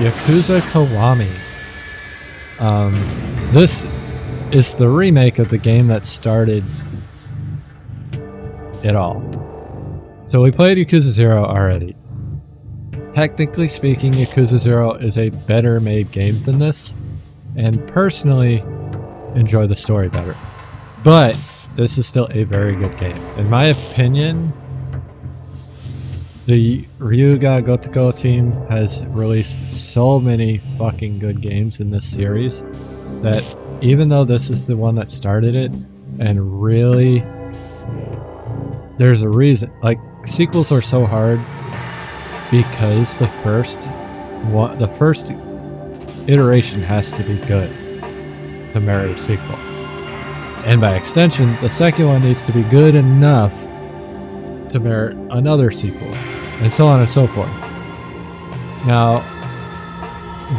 Yakuza Kiwami. This is the remake of the game that started it all. So we played Yakuza 0 already. Technically speaking, Yakuza 0 is a better made game than this, and personally enjoy the story better. But this is still a very good game. In my opinion, the Ryuga Gotoku team has released so many fucking good games in this series that even though this is the one that started it, and really, there's a reason. Like, sequels are so hard because the first iteration has to be good to merit a sequel. And by extension, the second one needs to be good enough to merit another sequel, and so on and so forth. Now,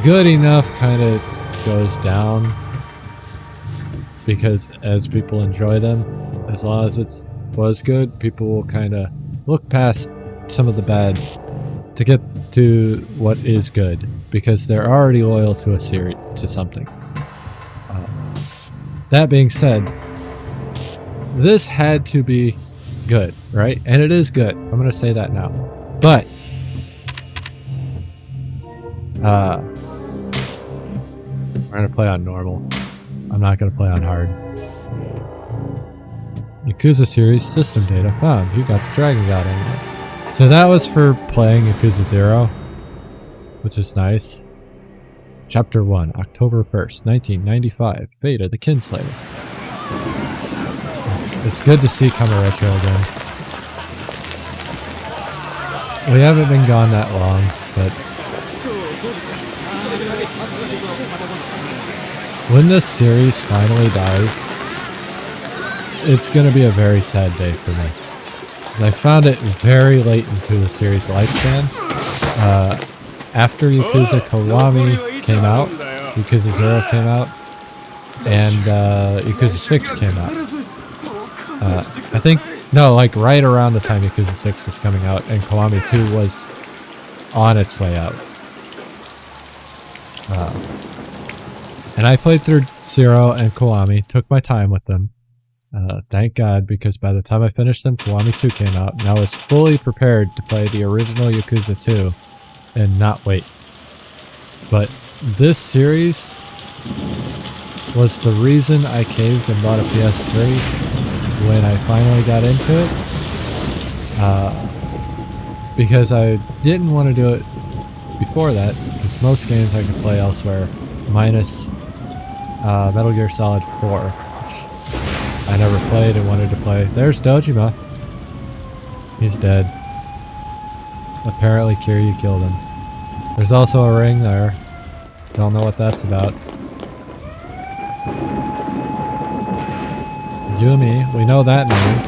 good enough kind of goes down because as people enjoy them, as long as it was good, people will kind of look past some of the bad to get to what is good because they're already loyal to a series, to something. That being said, this had to be good, right? And it is good. I'm going to say that now. But we're going to play on normal. I'm not going to play on hard. Yakuza series system data found. You got the Dragon God anyway. So that was for playing Yakuza 0, which is nice. Chapter 1, October 1st, 1995. Beta, the Kinslayer. It's good to see Kamurocho again. We haven't been gone that long, but when this series finally dies, it's going to be a very sad day for me. I found it very late into the series lifespan. After Yakuza Kiwami came out, Yakuza 0 came out, and Yakuza 6 came out. I think, no, like right around the time Yakuza 6 was coming out, and Kiwami 2 was on its way out. And I played through 0 and Kiwami, took my time with them. Thank God, because by the time I finished them, Kiwami 2 came out, and I was fully prepared to play the original Yakuza 2 and not wait. But this series was the reason I caved and bought a PS3 when I finally got into it. Because I didn't want to do it before that, because most games I could play elsewhere, minus Metal Gear Solid 4, which I never played and wanted to play. There's Dojima. He's dead. Apparently Kiryu killed him. There's also a ring there. Don't know what that's about. Yumi, we know that name.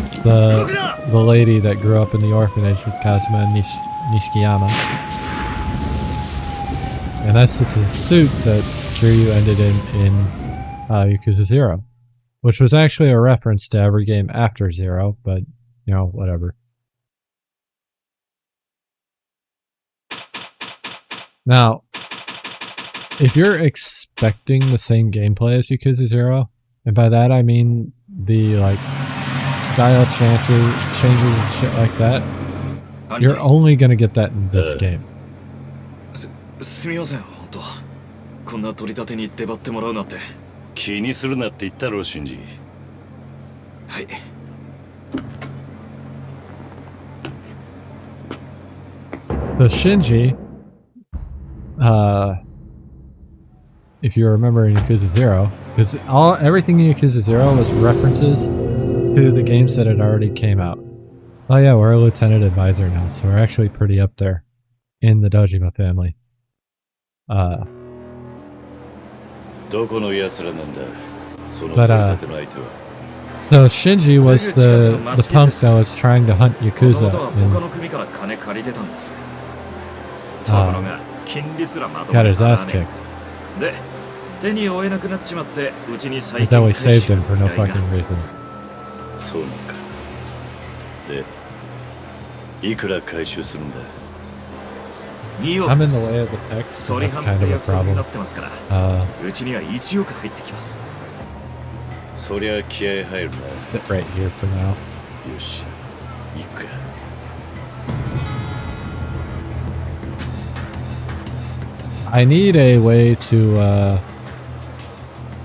It's the lady that grew up in the orphanage with Kazuma and Nishikiyama. And that's just a suit that Kiryu ended in Yakuza 0. Which was actually a reference to every game after 0, but, you know, whatever. Now, if you're expecting the same gameplay as Yakuza 0, and by that I mean the, like, style changes and shit like that, you're only gonna get that in this game. すみません、本当。こんな取り立てに出張ってもらうなんて。気にするなって言ったろ、シンジ。はい。The Shinji, if you remember in Yakuza 0, because everything in Yakuza 0 was references to the games that had already came out. Oh yeah, we're a lieutenant advisor now, so we're actually pretty up there in the Dojima family. But so Shinji was the punk that was trying to hunt Yakuza. Got his ass kicked. But then we saved him for no fucking reason. 2 I'm 億 in で the す。 way of the text, so 取 that's り kind 犯っ of て a 約束に problem. なってますから、うちには1億入ってきます。そりゃ気合入るな。 Sit right here for now. よし、行くか。I need a way to,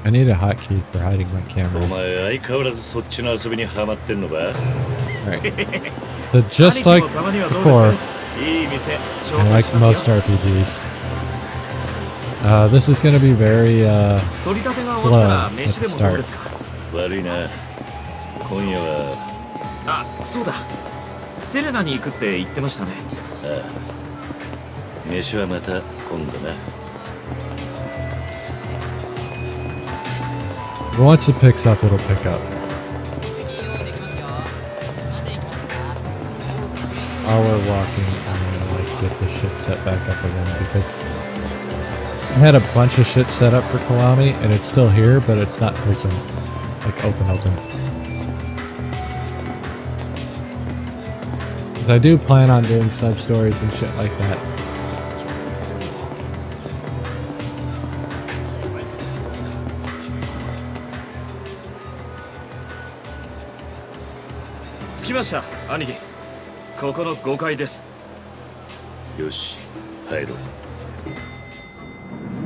I need a hotkey for hiding my お camera. 前相変わらずそっちの遊びにハマってんのか。 Right. So just like before, いい店 and like most RPGs, this is going to be very, 取り立てが終わったら slow at 飯 the でもどうで start. すか。悪いな。今夜は。あ、そうだ。セレナに行くって言ってましたね。ああ。飯はまた今度な。Once it picks up, it'll pick up. While we're walking, I'm gonna like get the shit set back up again because I had a bunch of shit set up for Kiwami and it's still here, but it's not freaking like open. 'Cause I do plan on doing sub stories and shit like that. Got 着きました、兄貴。ここの5階です。よし、入ろう。I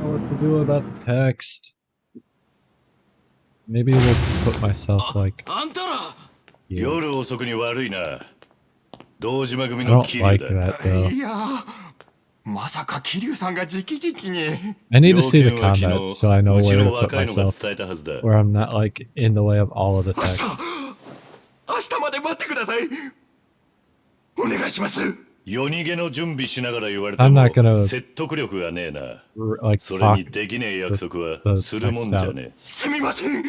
don't know what to do about the text. Maybe we'll put myself like. あんたら。 here. 夜遅くに悪いな。堂島組 I の don't 桐 like 生だ。 that though. いやまさか桐生さんが直々に。 I need to see the 要件は昨 combat 日 so I know うち where の to put 若いのが myself, 伝えたはずだ。 where I'm not like in the way of all of the 明 text. 日明日まで待ってください。お願いします。夜逃げの準備しながら言われて I'm も not gonna 説得力がねえな。 like それに talk できねえ約束は the するもんじゃねえ。すみません。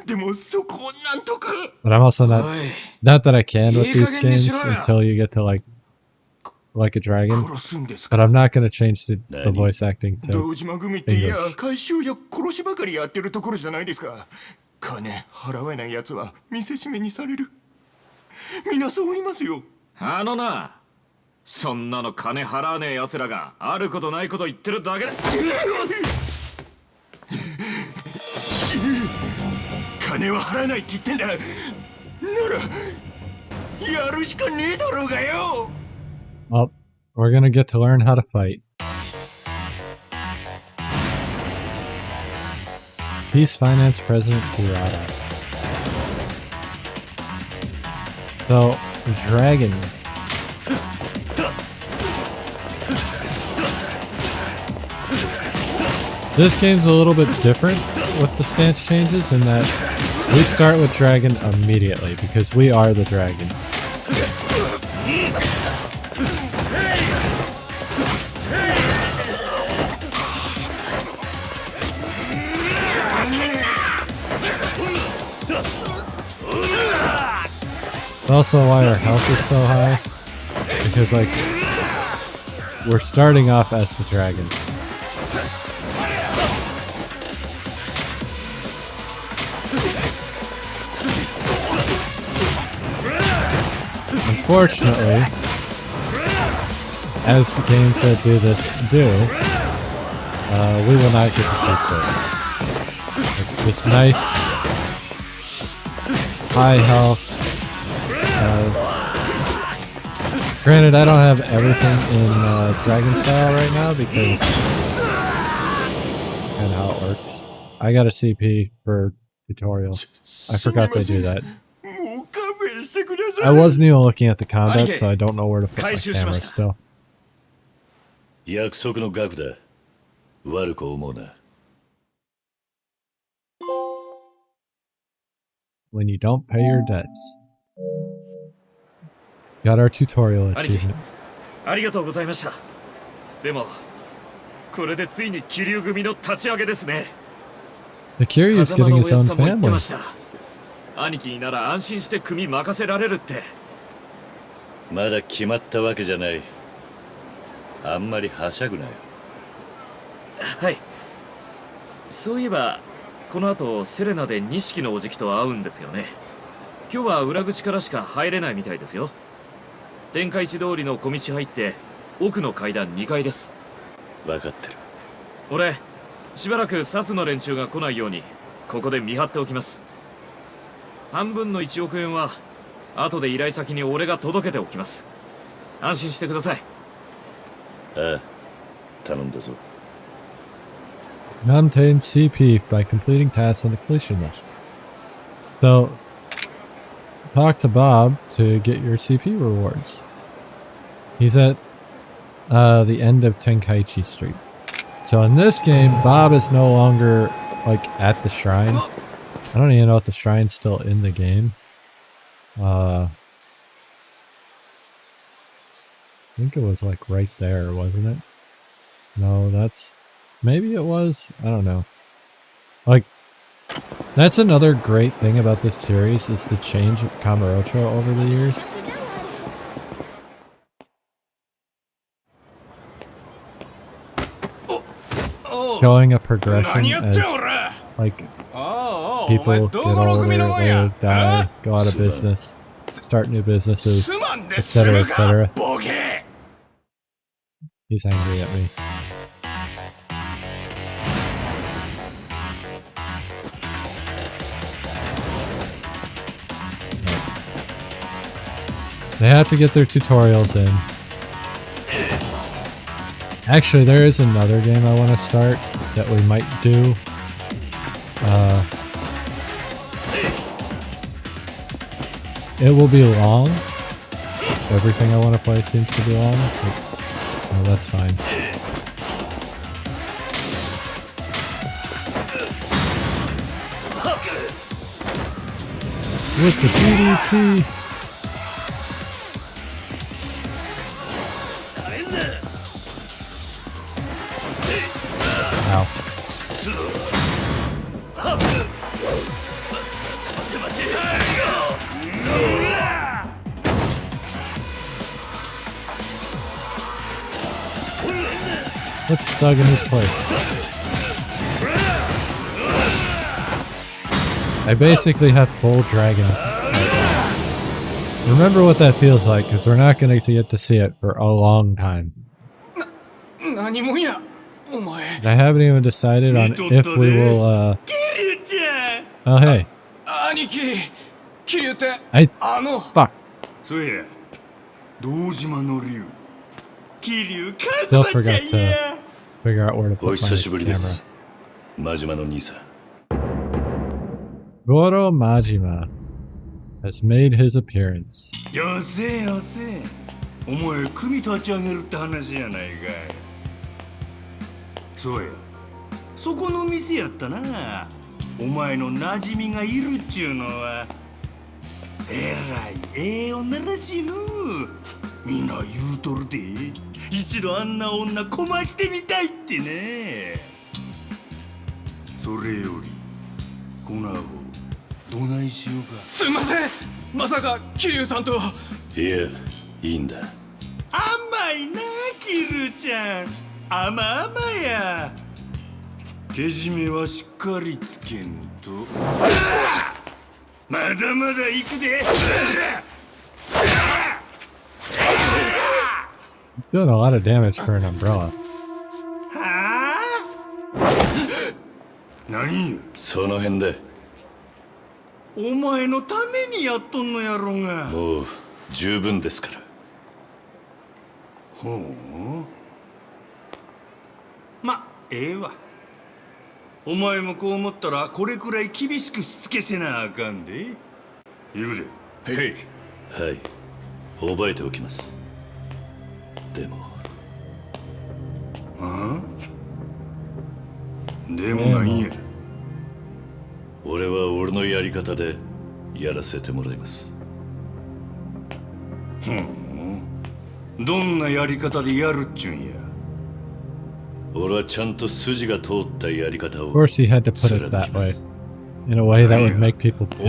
でもそこをなんとか。 But I'm also not おい、 not that I can with いい these 加減に games しろよ。 until you get to like a dragon. 殺すんです But か。 I'm not gonna change the 何？ voice acting to 堂島組っていや English. 回収や殺しばかりやってるところじゃないですか。金払えないやつは見せしめにされる。みんなそう言いますよ。あのな、そんなの金払わねえ奴らがあることないこと言ってるだけだ。金は払えないって言ってんだ。ならやるしかねえだろうがよ。 Well, we're gonna get to learn how to fight. Peace Finance President Kurata. So, dragon. This game's a little bit different with the stance changes in that we start with dragon immediately because we are the dragon. Also why our health is so high, because like we're starting off as the dragons. Unfortunately, as the games that do this do, we will not get to keep this. Like, this nice high health. Granted, I don't have everything in Dragon Style right now because kind of how it works. I got a CP for tutorial. I forgot they do that. もう勘弁してください。 I wasn't even looking at the combat, so I don't know where to put my camera still. 約束の額だ。悪く思うな。 When you don't pay your debts. Got our tutorial 兄貴、 achievement. ありがとうございました。でも、これでついに桐生組の立ち上げですね。 The Kiryu's 風間 getting のお his や own つさんも言って family. ました。兄貴になら安心して組任せられるって。まだ決まったわけじゃない。あんまりはしゃぐなよ。はい。そういえば、この後セレナで錦のおじきと会うんですよね。今日は裏口からしか入れないみたいですよ。天下一通りの小道入って奥の階段2階です。分かってる。俺しばらく札の連中が来ないようにここで見張っておきます。半分の1億円は後で依頼先に俺が届けておきます。安心してください。ああ、頼んだぞ。Maintain CP by completing tasks on the completion list. So, talk to Bob to get your CP rewards. He's at the end of Tenkaichi Street. So in this game, Bob is no longer like at the shrine. I don't even know if the shrine's still in the game. I think it was like right there, wasn't it? No, that's... Maybe it was? I don't know. Like, that's another great thing about this series is the change of Kamurocho over the years. Showing a progression as, like, people get older, they die, go out of business, start new businesses, etc., etc. He's angry at me. They have to get their tutorials in. Actually, there is another game I want to start that we might do. It will be long. Everything I want to play seems to be long, but that's fine. With the DDT. Ow. Let's Doug in his place. I basically have full dragon. Remember what that feels like, because we're not going to get to see it for a long time. I haven't even decided on if we will, Oh, hey. Fuck. Still forgot to figure out where to put my camera. Goro Majima has made his appearance. He's doing a lot of damage for an umbrella. Of course he had to put it that way. In a way that would make people pissed off.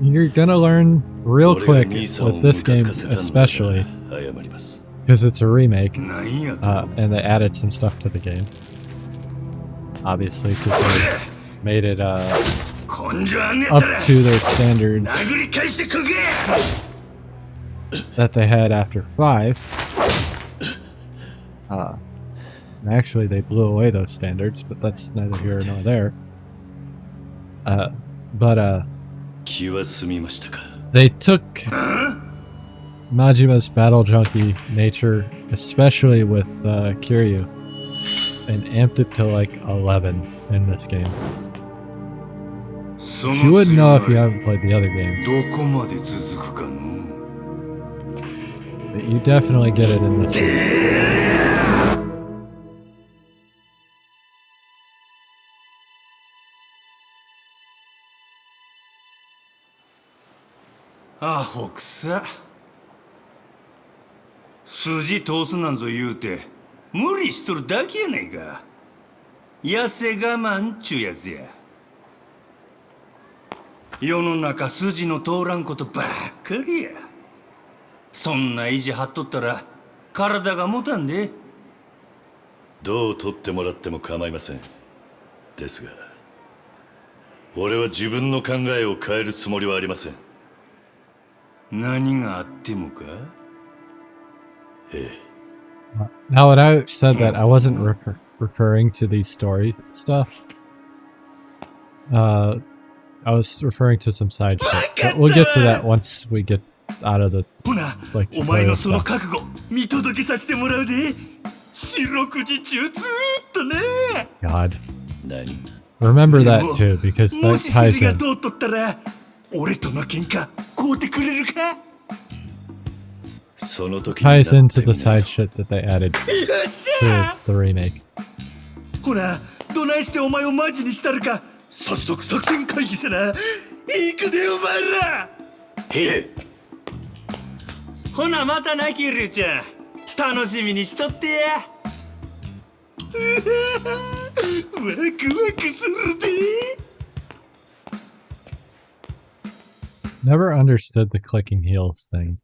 You're gonna learn real quick with this game, especially because it's a remake, and they added some stuff to the game. Obviously, because they made it up to their standards that they had after 5. Actually, they blew away those standards, but that's neither here nor there. They took Majima's battle junkie nature, especially with Kiryu, and amped it to like 11 in this game. You wouldn't know if you haven't played the other games. But you definitely get it in this one. アホくさ。筋通すなんぞ言うて無理しとるだけやねんか。痩せ我慢ちゅうやつや。世の中筋の通らんことばっかりや。そんな意地張っとったら体が持たんで。どう取ってもらっても構いません。ですが俺は自分の考えを変えるつもりはありません。何があってもか？ええ。Now, when I said that, I wasn't referring to the story stuff. I was referring to some side shit. But we'll get to that once we get out of the like tutorial stuff. God. Remember that too, because that ties in. Ties into the side shit that they added to the remake. ほら、どないしてお前をマジにしたるか、早速作戦会議せな。行くでお前ら。へえ。ほなまたなキリュウちゃん。楽しみにしとってや。ワクワクするで。Never understood the clicking heels thing.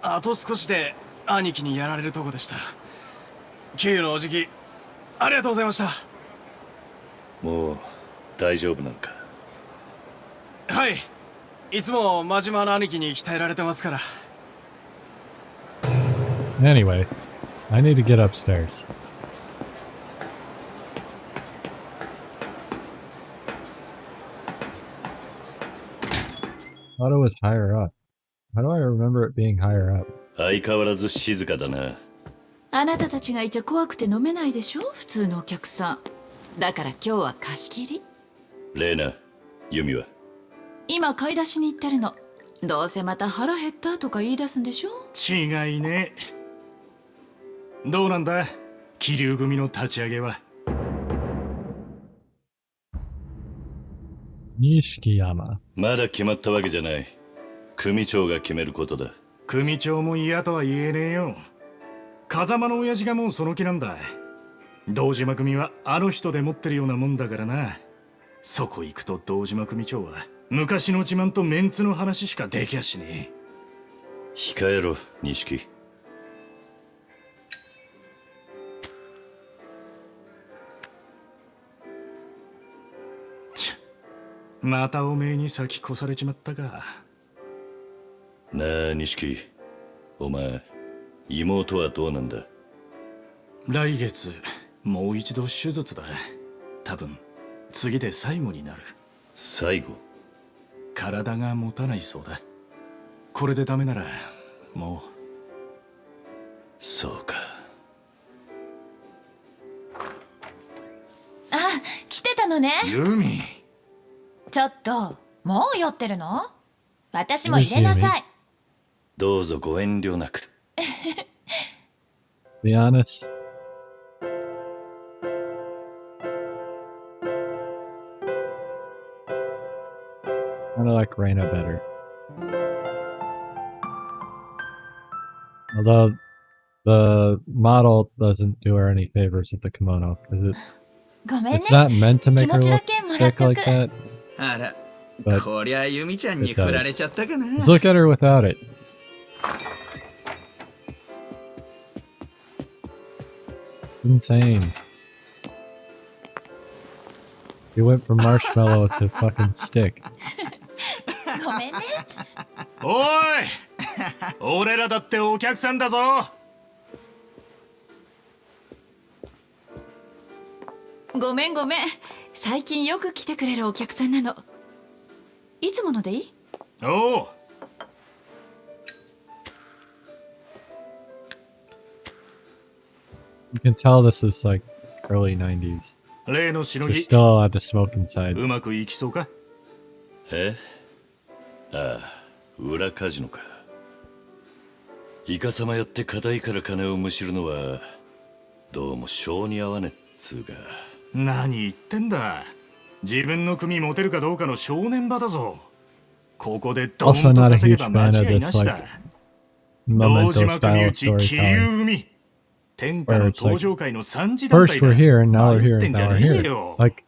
あと少しで兄貴にやられるとこでした。キウのおじき、ありがとうございました。もう大丈夫なのか？はい、いつも真島の兄貴に鍛えられてますから。Anyway, I need to get upstairs. Thought it was higher up. How do I remember it being higher up? 相変わらず静かだな。あなたたちがいちゃ怖くて飲めないでしょ、普通のお客さん。だから今日は貸し切り。レイナ、ユミは？今買い出しに行ってるの。どうせまた腹減ったとか言い出すんでしょ。違いね。どうなんだ、気流組の立ち上げは。錦山。まだ決まったわけじゃない。組長が決めることだ。組長も嫌とは言えねえよ。風間の親父がもうその気なんだ。堂島組はあの人で持ってるようなもんだからな。そこ行くと堂島組長は昔の自慢とメンツの話しかできやしねえ。控えろ、錦。またおめえに先越されちまったか。なあ、錦。お前、妹はどうなんだ？来月、もう一度手術だ。多分、次で最後になる。最後？体が持たないそうだ。これでダメなら、もう。そうか。あ、来てたのね。ユミ。ちょっと、もう酔ってるの？私も入れなさい。どうぞご遠慮なく。Be honest. Kinda like Reina better. Although the model doesn't do her any favors with the kimono because it's not meant to make her look thick like that. あら、 But こりゃユミちゃんに振られちゃったかな。 just look at her without it. Insane. You went from marshmallow to fucking stick. ごめんね。おい俺らだってお客さんだぞ。ごめんごめん。最近よく来てくれるお客さんなの。いつものでいい？おう。You can tell this is like early 90s. 例のしの So ぎ still allowed to smoke inside. うまくいきそうか。え？ああ、裏カジノか。イカサマやって硬いから金をむしるのはどうも性に合わねっつうか。何言ってんだ。自分の組持てるかどうかの正念場だぞ。ここでドーンと稼げば間違いなしだ。堂 Memento 島組 style 内桐 storytelling. 生組。天下の登場界の三次団 First 体だ。 we're here and now we're 入 here って and んじゃ now we're ねえ here. よ。 Like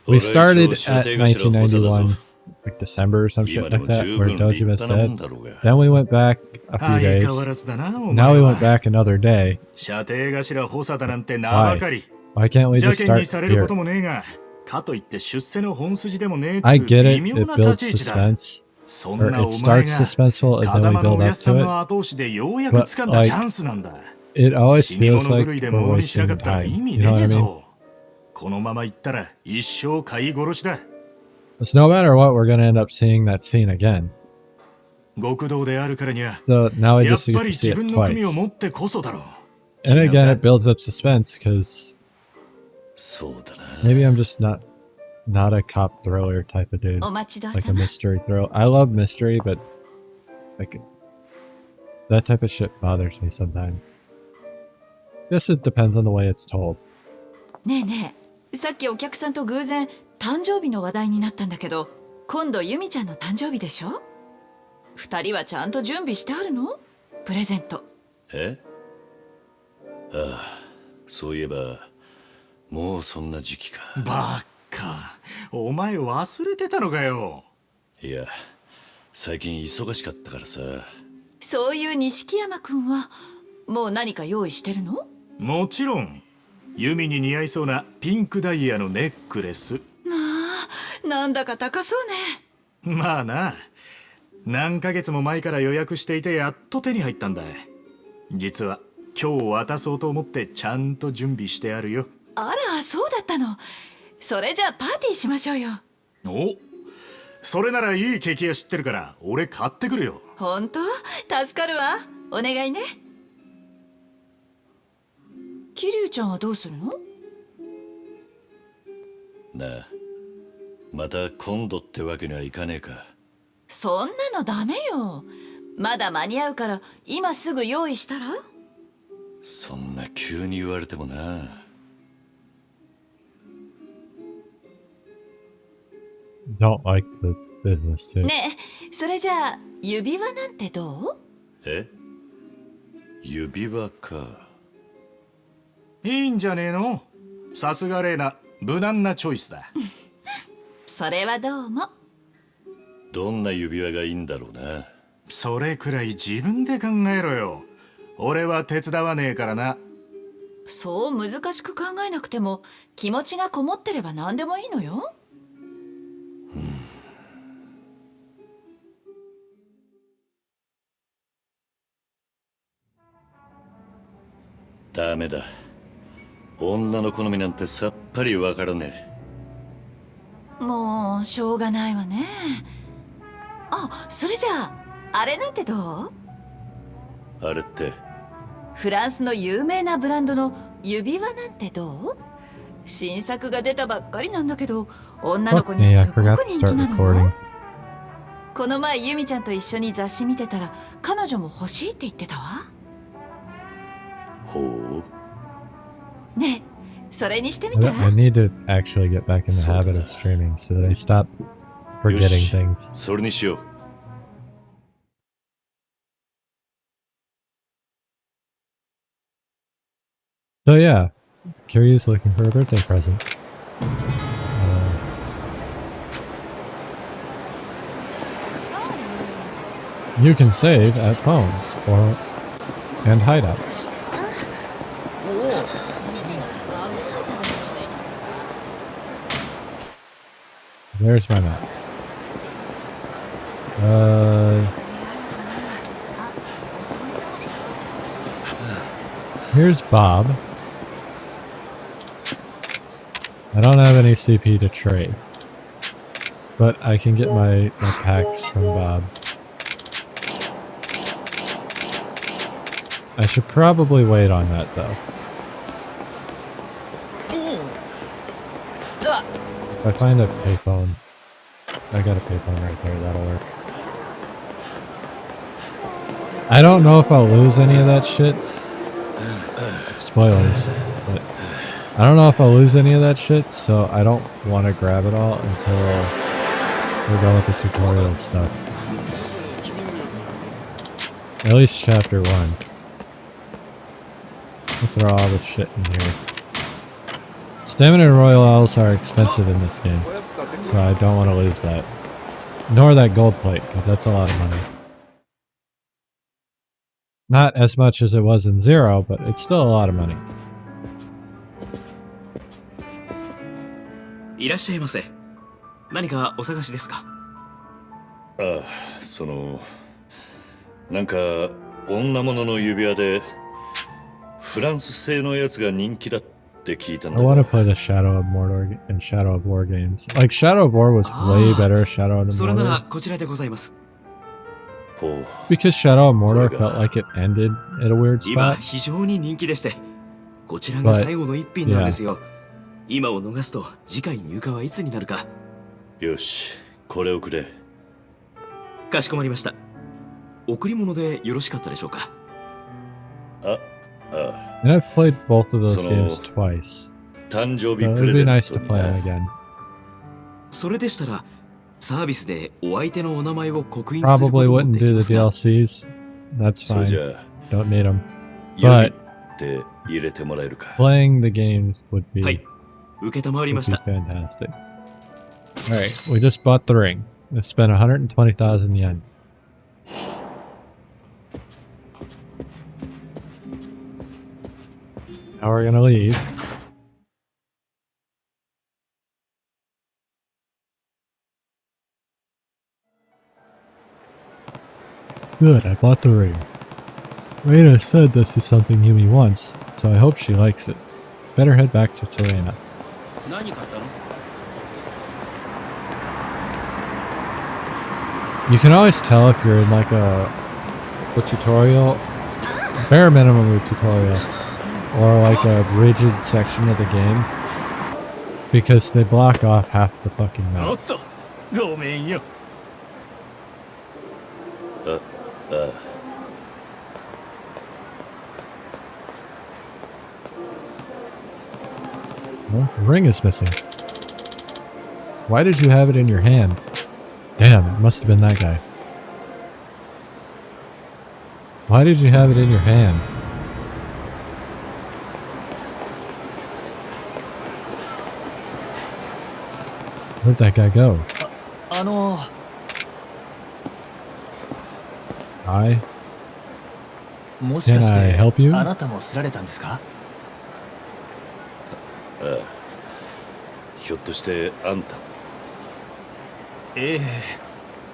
we started at 1991, like December or some shit like that, where Dojima's dead. Then we went back a few 相 days. 変わらずだな、お Now 前 we は went back another day. 射程頭補佐だなんて名ばかり。 Why can't we 邪 just 険に start されるこ here? ともねえが、かといって出世の本筋でもねえ I つう get 微 it. 妙 It な立 builds ち位置だ。 suspense, そん or な it お前 starts が suspenseful and 風 then we 間の build お up やっさん to の後押しでようやく But, 掴んだ like, チャンスなんだ。 it. It always 死に feels 物 like 狂いで we're 物にしなか wasting ったら time. 意味 You know ね what え I mean? ぞ。このまま行ったら一生飼い殺しだ。 It's no matter what, we're gonna end up seeing that scene again. 極道であるからには、 So now we やっ just ぱ get り to see 自 it 分の組を twice. 持ってこそだろう。 And 違う again, か it builds up suspense because そうだな。 maybe I'm just not a cop thriller type of dude. お待ちどう Like さ a ま。 mystery thriller. I love mystery, but like that type of shit bothers me sometimes. Guess it depends on the way it's told. ねえねえ、さっきお客さんと偶然誕生日の話題になったんだけど、今度ユミちゃんの誕生日でしょ？二人はちゃんと準備してあるの？プレゼント。え？ああ、そういえばもうそんな時期か。バカ、お前忘れてたのかよ。いや、最近忙しかったからさ。そういう錦山くんはもう何か用意してるの？もちろん。弓に似合いそうなピンクダイヤのネックレス。なんだか高そうね。まあな。何ヶ月も前から予約していてやっと手に入ったんだ。実は今日渡そうと思ってちゃんと準備してあるよ。あら、そうだったの。それじゃあパーティーしましょうよ。お、それならいいケーキ屋知ってるから俺買ってくるよ。ほんと？助かるわ。お願いね。桐生ちゃんはどうするの？なあ、また今度ってわけにはいかねえか。そんなのダメよ。まだ間に合うから今すぐ用意したら？そんな急に言われてもな。Don't like the business too. ねえ、それじゃあ指輪なんてどう？え？指輪か。いいんじゃねえの？さすがレイナ、無難なチョイスだ。それはどうも。どんな指輪がいいんだろうな。それくらい自分で考えろよ。俺は手伝わねえからな。そう難しく考えなくても気持ちがこもってれば何でもいいのよ。ダメだ。女の好みなんてさっぱりわからねもうしょうがないわね。あ、それじゃああれなんてどう？え。あれって。フランスの有名なブランドの指輪なんてどう？新作が出たばっかりなんだけど女の子 Fuck に me, す I っご forgot く to 人気 start なの recording. よ。この前ユミちゃんと一緒に雑誌見てたら彼女も欲しいって言ってたわ。ほう。ねえ、それにしてみた I ら？ need to actually get back in the habit of streaming so that I stop よ forgetting し、 things. それにしよう。So yeah, Kiryu's looking for a birthday present. You can save at phones and hideouts. There's my map. Here's Bob. I don't have any CP to trade, but I can get my packs from Bob. I should probably wait on that though. If I find a payphone, I got a payphone right there, that'll work. I don't know if I'll lose any of that shit. Spoilers, but I don't know if I'll lose any of that shit, so I don't want to grab it all until we're done with the tutorial stuff. At least chapter 1. I'll throw all the shit in here. Stamina and royals are expensive in this game, so I don't want to lose that. Nor that gold plate, because that's a lot of money. Not as much as it was in Zero, but it's still a lot of money. いらっしゃいませ。何かお探しですか？ああ、なんか女物の指輪でフランス製のやつが人気だって聞いたんだ。I want to play the Shadow of Mordor and Shadow of War games. Like Shadow of War was way better Shadow of the それな Mordor. らこちらでございます。 Because Shadow of Mordor felt like it ended at a weird 今 spot. 非常に人気でして、こちらが最後の一品なんですよ。今を逃すと次回入荷はいつになるか。よし、これをくれ。かしこまりました。贈り物でよろしかったでしょうか。And I've played both of those games twice. 誕生 So 日 it プ would レ be ゼン nice ト to に play な。 it again. それでしたらサービスでお相手のお名前を刻印するこ Probably とも wouldn't でき do ま the すが。 DLCs. That's そうじ fine. ゃあ、 Don't need them. ユミ But って入れてもらえるか。 playing the games would be, はい、受けたまわり would まし be た。 fantastic. Alright, we just bought the ring. We spent 120,000 yen. Now we're gonna leave. Good, I bought the ring. Reina said this is something Yumi wants, so I hope she likes it. Better head back to Terena. 何買ったの？ You can always tell if you're in like a tutorial, bare minimum of a tutorial, or like a rigid section of the game, because they block off half the fucking お map. っと、ごめんよ。Well, the ring is missing. Why did you have it in your hand? Damn, it must have been that guy. Why did you have it in your hand? Where'd that guy go? Hi. もしかし Can I て help you? あなたもすられたんですか？ひょっとしてあんた。ええ、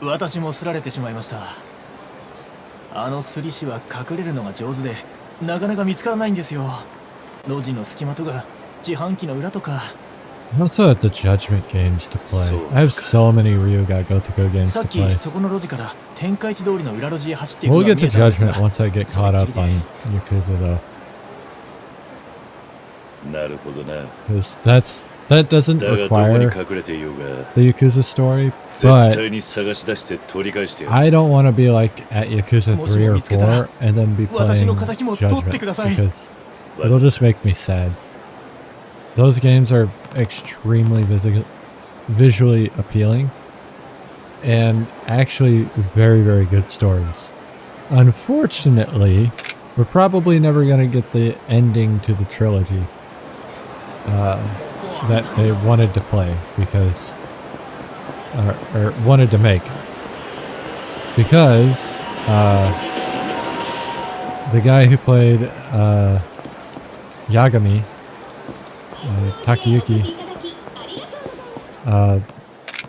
私もすられてしまいました。あのすり師は隠れるのが上手で、なかなか見つからないんですよ。路地の隙間とか、自販機の裏とか。I'm also at the Judgment games to play. I have so many Ryuga Gotoku games さ to っき play. そこの路地から天下一通りの裏路地へ走っていくの We'll が get 見 to えたんです Judgment が、 once I get caught up on Yakuza though. なるほどな。 Because that doesn't だがどこに require 隠れていようが、 the Yakuza story, 絶 but 対に探し出して取り返してやる。 I don't want to be like at Yakuza 3 or 4 and then be 私 playing の敵も取って Judgment ください。 because it'll just make me sad. Those games are extremely visually appealing and actually very, very good stories. Unfortunately, we're probably never going to get the ending to the trilogy that they wanted to play because or wanted to make, because The guy who played Yagami, Takayuki,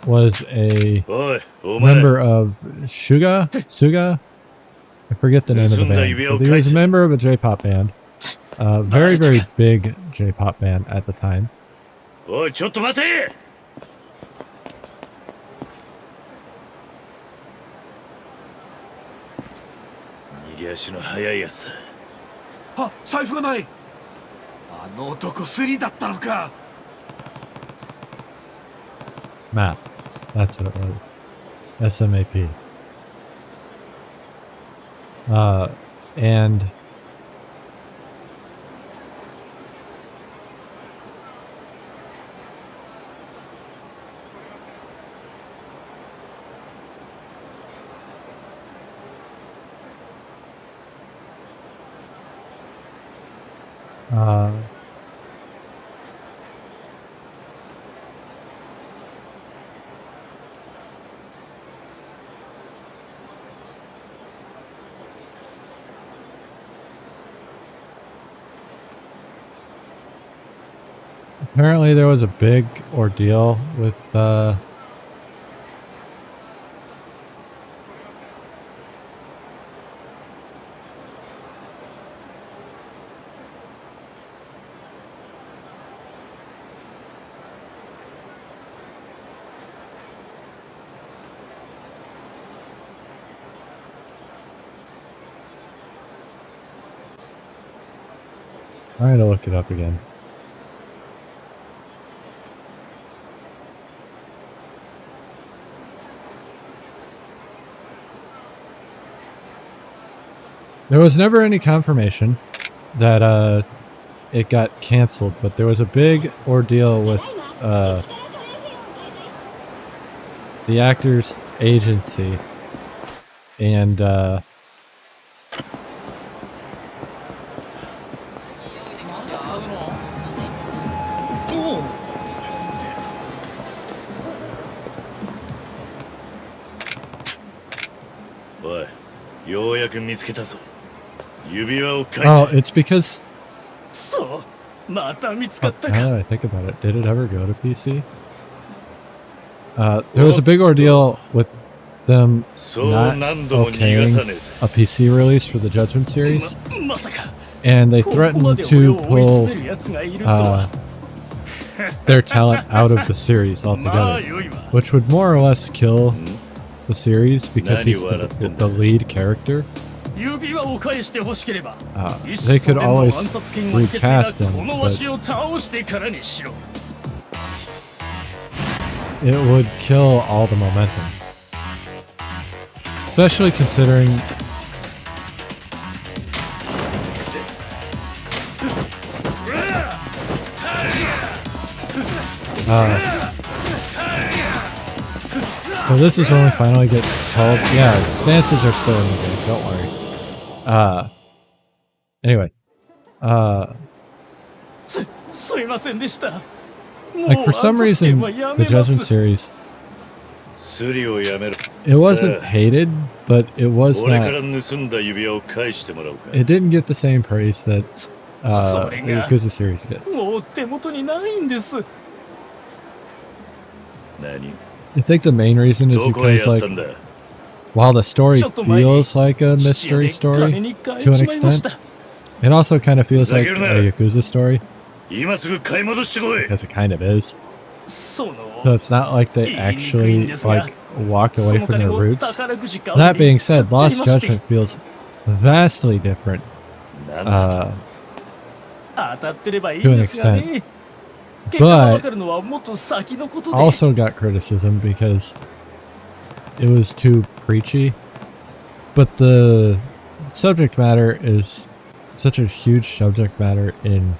was a member of Suga? I forget the name of the band. But he was a member of a J-pop band. Very, very big J-pop band at the time. Oi, ちょっと待て! 逃げ足の速いやつ。あ、財布がない。あの男スリだったのか。Map. That's what it was. SMAP. And apparently there was a big ordeal with trying to look it up again. There was never any confirmation that it got canceled, but there was a big ordeal with the actor's agency and Oi, ようやく見つけたぞ。指輪を返せ。 oh, it's because そう、また見つかったか。 now that I think about it, did it ever go to PC? There was a big ordeal with them not okaying a PC release for the Judgment series, まさか。 and they threatened to pull their talent out of the series altogether, which would more or less kill the series because he's the lead character. They could always recast him, but it would kill all the momentum. Especially considering so this is when we finally get told, yeah, stances are still in the game, don't worry. Anyway. Like, for some reason, the Judgment series, it wasn't hated, but it was not, it didn't get the same praise that the Yakuza series did. I think the main reason is because, like, while the story feels like a mystery story to an extent, it also kind of feels like a Yakuza story, because it kind of is. So it's not like they actually, like, walked away from their roots. That being said, Lost Judgment feels vastly different to an extent, but also got criticism because it was too preachy. But the subject matter is such a huge subject matter in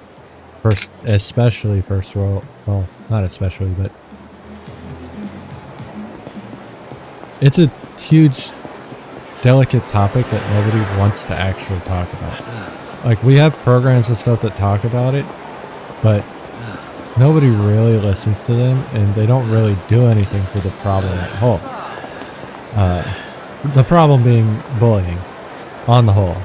especially First World. Well, not especially, but it's a huge, delicate topic that nobody wants to actually talk about. Like, we have programs and stuff that talk about it, but nobody really listens to them, and they don't really do anything for the problem at all. the problem being bullying, on the whole.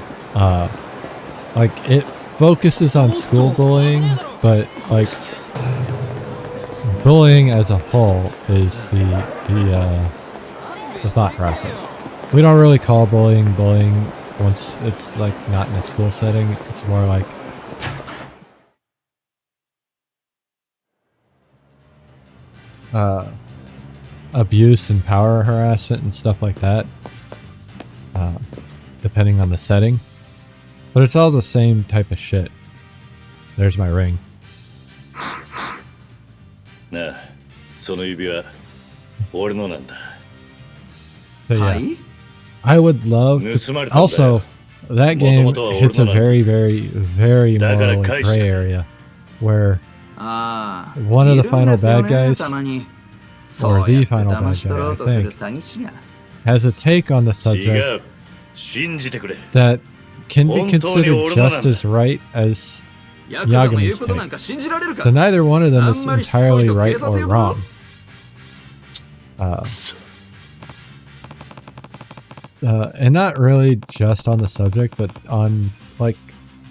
Like, it focuses on school bullying, but, like, bullying as a whole is the thought process. We don't really call bullying once it's, like, not in a school setting. It's more like abuse and power harassment and stuff like that, depending on the setting. But it's all the same type of shit. There's my ring. なあ、その指輪、俺のなんだ。But yeah, はい I would love to. Also, that game hits a very, very, very morally gray area where ああ one of the いるんです final よ bad ね guys, たまに or そう the やって final 騙 bad し取ろ guy, う I とする think, 詐欺師が has a take on the subject 違う。信じてくれ。 that can be 本当に considered 俺のなん just だ。 as right as ヤクザの言う Yagami's ことなん take. か信じられる So か neither one of them あ is んまりしつこい entirely と right 警察 or 呼ぶぞ wrong. And not really just on the subject, but on, like,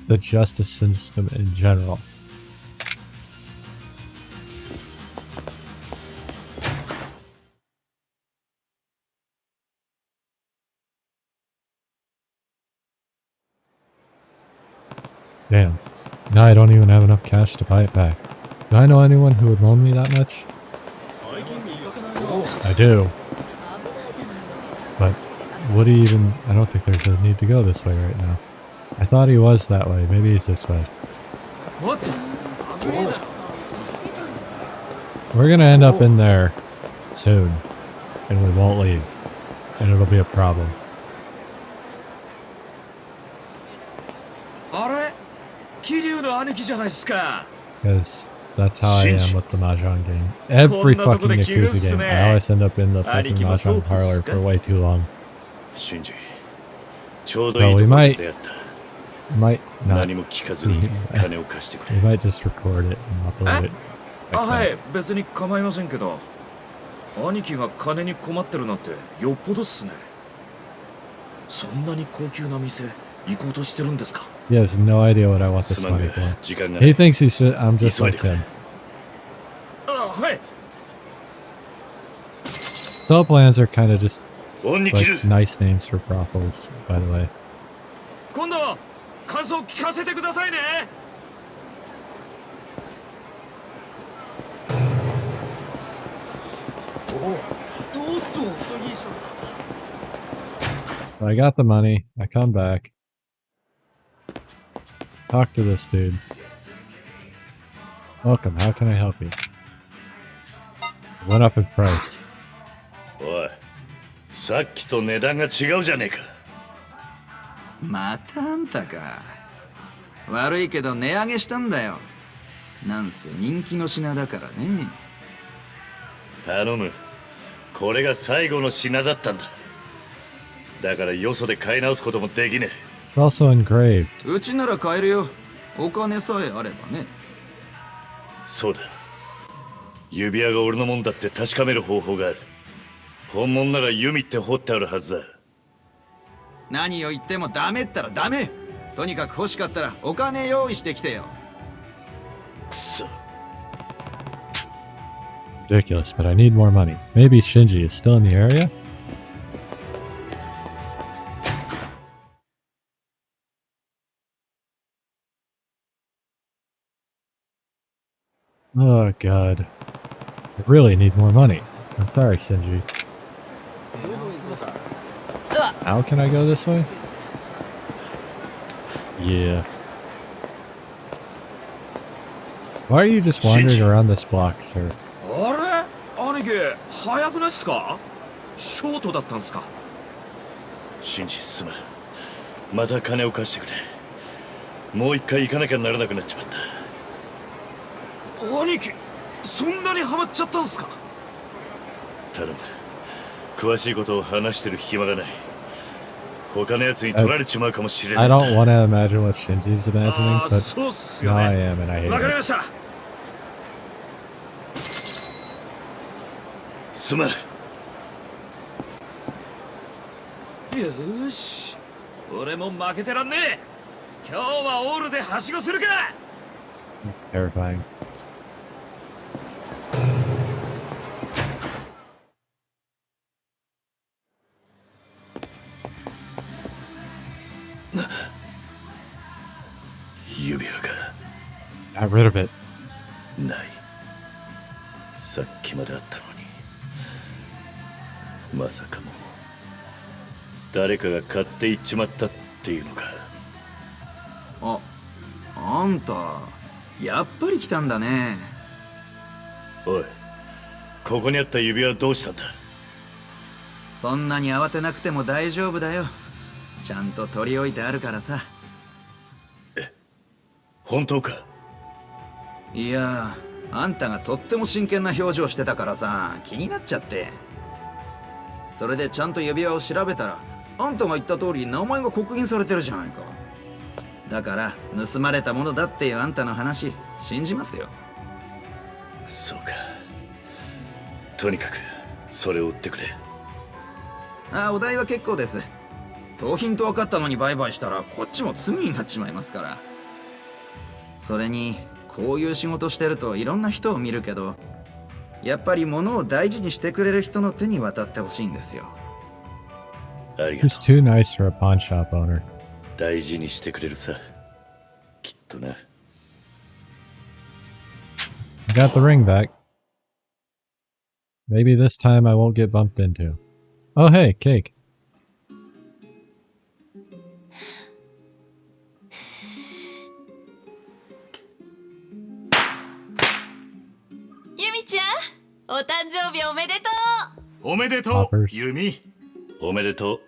the justice system in general. Damn. Now I don't even have enough cash to buy it back. Do I know anyone who would loan me that much? I do. But would he even... I don't think there's a need to go this way right now. I thought he was that way. Maybe he's this way. We're gonna end up in there soon. And we won't leave. And it'll be a problem. あれ、桐生の兄貴じゃないっすか。 Because that's how I am with the Mahjong game. Every fucking Yakuza game, I always end up in the fucking Mahjong parlor for way too long. シンジ、ちょうどいいところで出会った。 Might not. 何も聞かずに金を貸してく We れ。 might just record it and upload it. あ、 Like は that. い、別に構いませんけど。兄貴が金に困ってるなんてよっぽどっすね。そんなに高級な店行こうとしてるんですか？ He has no idea what I want this すまん money が for. 時間がな He い。 thinks he should. I'm just 急い like でくれ。 him. あ、はい。 Soul plans are kind of just 恩に切る。 like nice names for brothels, by the way. 今度感想聞かせてくださいね。 So I got the money. I come back. Talk to this dude. Welcome. How can I help you? Went up in price. おい、さっきと値段が違うじゃねえか。またあんたか悪いけど値上げしたんだよなんせ人気の品だからね頼む。これが最後の品だったんだ。だからよそで買い直すこともできね It's also engraved. うちなら買えるよお金さえあればねえ。そうだ。指輪が俺のもんだって確かめる方法がある。本物なら弓って彫ってあるはずだ。何を言ってもダメったらダメとにかく欲しかったらお金用意してきてよくそ。 Ridiculous, but I need more money. Maybe Shinji is still in the area? Oh god. I really need more money. I'm sorry, Shinji. How can I go this way? Yeah. Why are you just wandering Shinji. around this block, sir? あれ、兄貴、早くないっすか？ショートだったんすか？シンジ、すまん。また金を貸してくれ。もう一回行かなきゃならなくなっちまった。兄貴、そんなにハマっちゃったんすか？頼む。詳しいことを話してる暇がない。他のやつに取られちまうかもしれない。 I don't want to imagine what Shinji's imagining, ああ、 but そうっすよ now I ね。 am and I hate わかり it. ました。すまん。よし、俺も負けてらんねえ。今日はオールではしごするか。 Terrifying. Got rid of it. ない。さっきまであったのに。まさかもう誰かが買っていっちまったっていうのか。あんたやっぱり来たんだね。おい、ここにあった指輪どうしたんだ。そんなに慌てなくても大丈夫だよ。ちゃんと取り置いてあるからさ。本当か。いや、あんたがとっても真剣な表情してたからさ、気になっちゃって。それでちゃんと指輪を調べたら、あんたが言った通り名前が刻印されてるじゃないか。だから盗まれたものだっていうあんたの話信じますよ。そうか。とにかくそれを売ってくれ。お代は結構です。盗品と分かったのに売買したらこっちも罪になっちまいますから。それにこういう仕事してるといろんな人を見るけど、やっぱり物を大事にしてくれる人の手に渡ってほしいんですよ。ありがと He's too nice for a pawn shop owner. う。大事にしてくれるさ。きっとな。I got the ring back. Maybe this time I won't get bumped into. Oh hey, cake. ユミちゃん、お誕生日おめでとおめでとう Poppers. ユミ。おめでとう。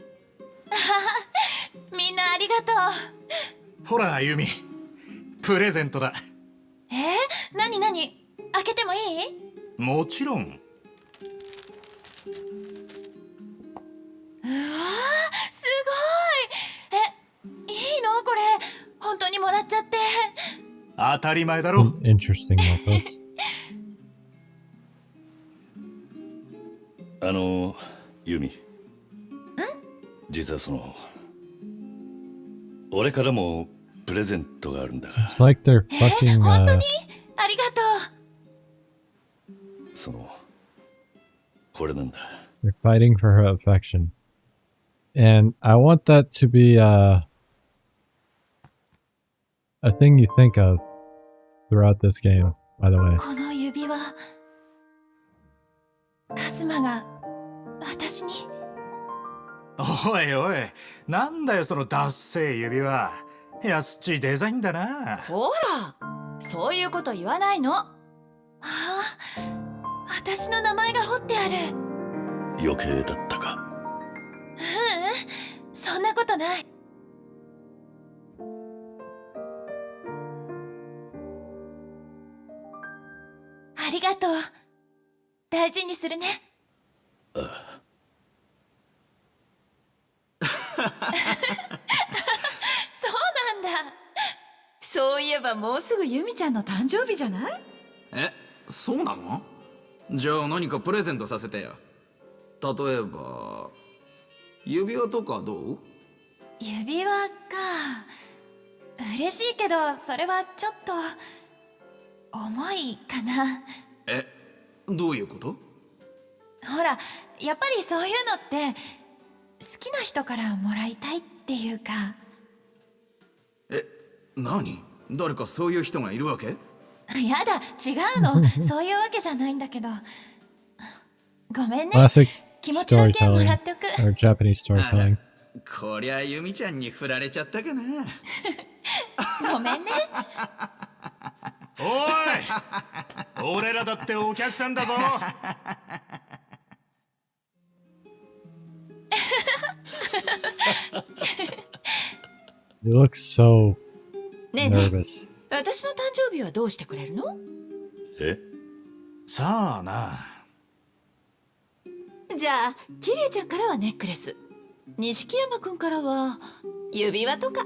う。みんなありがとう。ほらユミ、プレゼントだ。なになに、開けてもいい？もちろん。うわー、すごい。いいのこれ、本当にもらっちゃって。当たり前だろ。 Interesting necklace. ユミ。実は俺からもプレゼントがあるんだが。It's like they're fucking 本当にありがとう。これなんだ。 they're fighting for her affection. And I want that to be a thing you think of throughout this game, by the way. この指輪、カズマが私に。おいおい、なんだよそのダッセー指輪。安っちいデザインだな。ほら、そういうこと言わないの。私の名前が彫ってある。余計だったか。そんなことない。ありがとう。大事にするね。そうなんだ。そういえばもうすぐユミちゃんの誕生日じゃない？そうなの？じゃあ何かプレゼントさせてよ。例えば指輪とかどう？指輪か。嬉しいけどそれはちょっと重いかな。どういうこと？ほら、やっぱりそういうのって好きな人からもらいたいっていうか。何？誰かそういう人がいるわけ？やだ、違うの。そういうわけじゃないんだけど。ごめんね。 Classic 気持ちだけもら storytelling っておく。 or Japanese storytelling. こりゃユミちゃんに振られちゃったかな。ごめんね。おい、俺らだってお客さんだぞ。You look so ねえね nervous. え、私の誕生日はどうしてくれるの？さあな。じゃあ、キリュウちゃんからはネックレス、錦山くんからは指輪とか。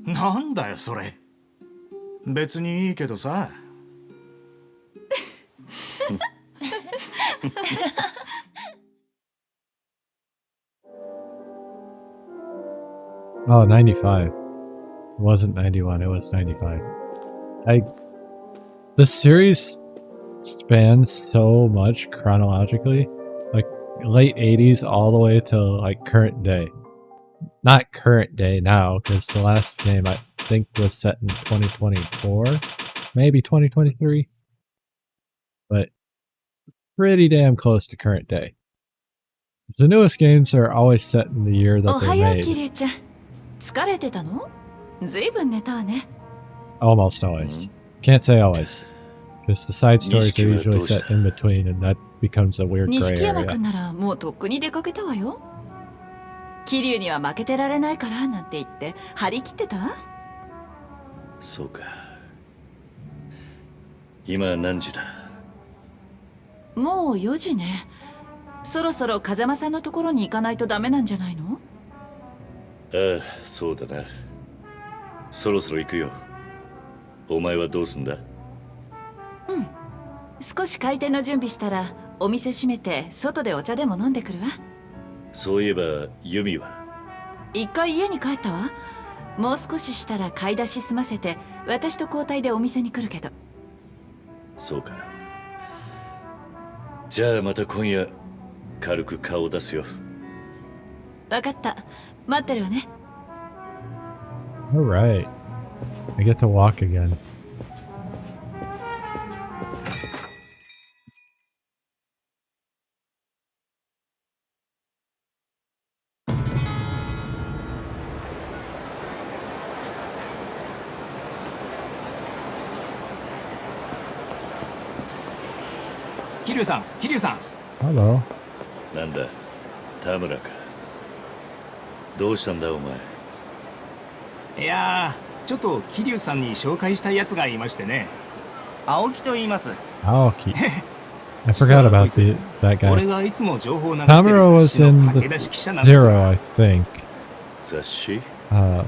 なんだよそれ。別にいいけどさ。Oh, 95. It wasn't 91, it was 95. The series spans so much chronologically. Like, late 80s all the way to, like, current day. Not current day now, because the last game I think was set in 2024. Maybe 2023. But pretty damn close to current day. The newest games are always set in the year that they're made. 疲れてたの？ずいぶん寝たわね。 Almost always. Can't say always. Because the side stories are usually set in between and that becomes a weird gray 錦山 area. 君ならもうとっくに出かけたわよ。桐生には負けてられないからなんて言って張り切ってた？そうか。今何時だ？もう4時ね。そろそろ風間さんのところに行かないとダメなんじゃないの？ああ、そうだな。そろそろ行くよ。お前はどうすんだ？うん。少し開店の準備したらお店閉めて外でお茶でも飲んでくるわ。そういえばユミは？一回家に帰ったわ。もう少ししたら買い出し済ませて私と交代でお店に来るけど。そうか。じゃあまた今夜軽く顔を出すよ。わかった。待ってるわね。Alright. I get to walk again. Hello. なんだ、田村か。どうしたんだお前。いやー、ちょっと桐生さんに紹介したいやつがいましてね。青木と言います。Aoki. I forgot about that guy. 俺がいつも情報を流してる Tamura 雑誌 was の in 駆け出し記者なんです Zero, I think. 雑誌？え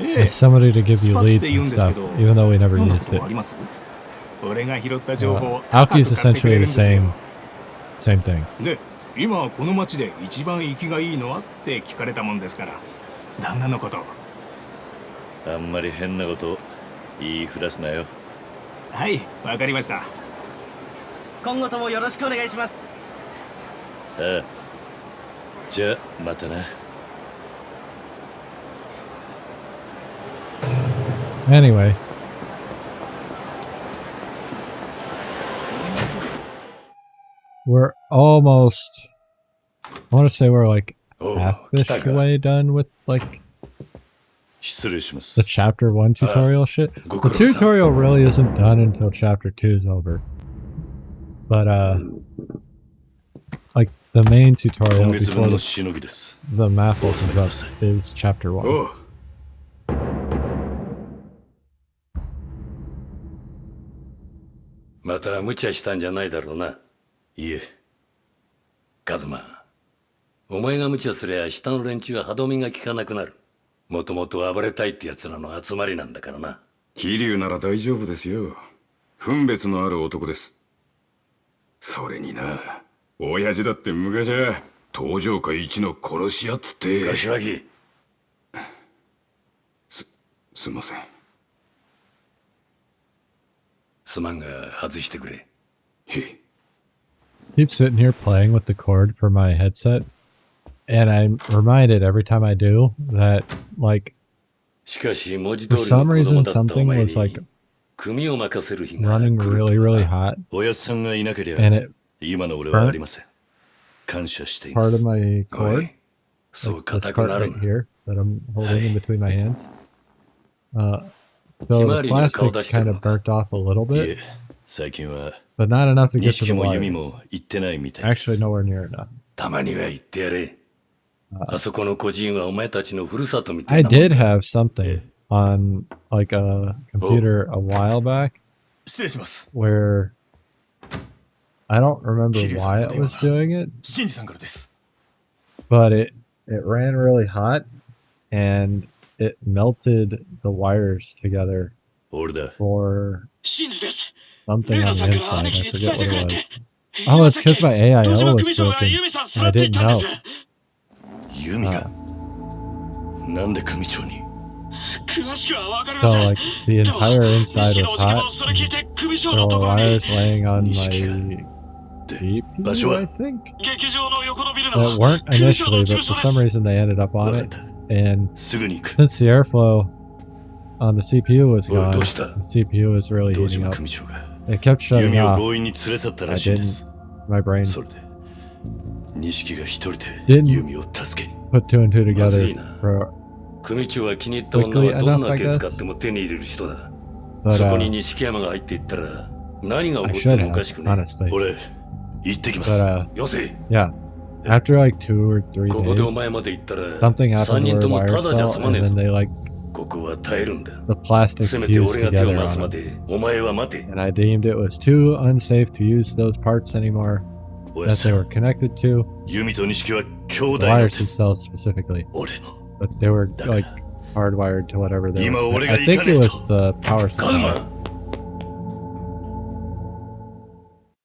え、 As somebody to give ス you パって leads 言うん and ですけ stuff, ど、 even though we never どんなこ used と it. あります？俺が拾った情報を Aoki 高 is く買ってくれ essentially る the んですよ。 same thing. で、今この町で一番生きがいいのはって聞かれたもんですから、旦那のこと。あんまり変なこと言いふらすなよ。はい、わかりました。今後ともよろしくお願いします。ああ。じゃあまたな。Anyway. We're almost... I want to say we're like half-ish way done with like 失礼しま the す。 chapter 1 tutorial shit. The tutorial really isn't done until chapter 2 is over. But like the main 今 tutorial 月 before 分の the, しのぎです。 the map opens up is chapter 1. おう。また無茶したんじゃないだろうな。いえ。カズマ、お前が無茶すりゃ下の連中は歯止めが効かなくなる。もともと暴れたいって奴らの集まりなんだからな。桐生なら大丈夫ですよ。分別のある男です。それにな、親父だって昔は東条会一の殺し屋っつって。柏木。すいません。すまんが外してくれ。へい。Keep sitting here playing with the cord for my headset, and I'm reminded every time I do that, like, しかし文字 for 通りの some 子供 reason だった something お前 was に like 組を任せる日が running 来る really, と really は hot, おやっさんがいなけりゃ and it 今の俺はありません。感謝していま part of す。 my おい cord, そう this 硬く part な right るな。 here that I'm holding in between my hands. So the ひまわりには顔出 plastic してる kind の of か。 burnt off a little い bit, え、最近は but not enough to get to 錦 the も弓 wires. も行ってないみたいです Actually, nowhere near enough. たまには言ってやれ。あそこの孤児院はお前たちのふるさとみた I いなもん did だ。 have something on like a computer a while back 失礼します。 where I don't remember 桐生さ why ん it の電 was 話 doing it, シンジさんからです。 but it ran really hot and it melted the wires together 俺だ。 for シンジです。 something on the レナさんから inside. 兄貴 I に forget 伝え what て it くれ was. て。 Oh, it's because my 東 AIO 島 was 組長が broken. ユミさんさ I らって言っ didn't たん know. です。弓か。So like the entire inside was hot. There were wires laying on my CPU, I think. That weren't initially, but for some reason they ended up on it. And since the airflow on the CPU was gone, the CPU was really heating up. It kept shutting off. I didn't. My brain didn't put two and two together for quickly enough, I guess. But I should have, honestly. But yeah. After like 2 or 3 days, something happened where wires fell, and then they like the plastic fused together on them. And I deemed it was too unsafe to use those parts anymore that they were connected to. The wires themselves specifically. But they were like hardwired to whatever they were. I think it was the power supply.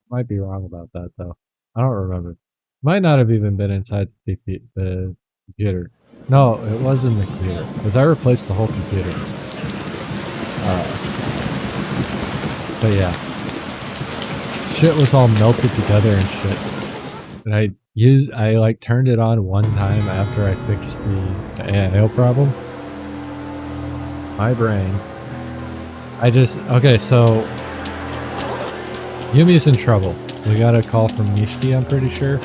Might be wrong about that though. I don't remember. Might not have even been inside the computer. No, it was in the computer. Because I replaced the whole computer. But yeah. Shit was all melted together and shit. And I like turned it on one time after I fixed the AIO problem. My brain. Okay, so Yumi's in trouble. We got a call from Nishiki, I'm pretty sure.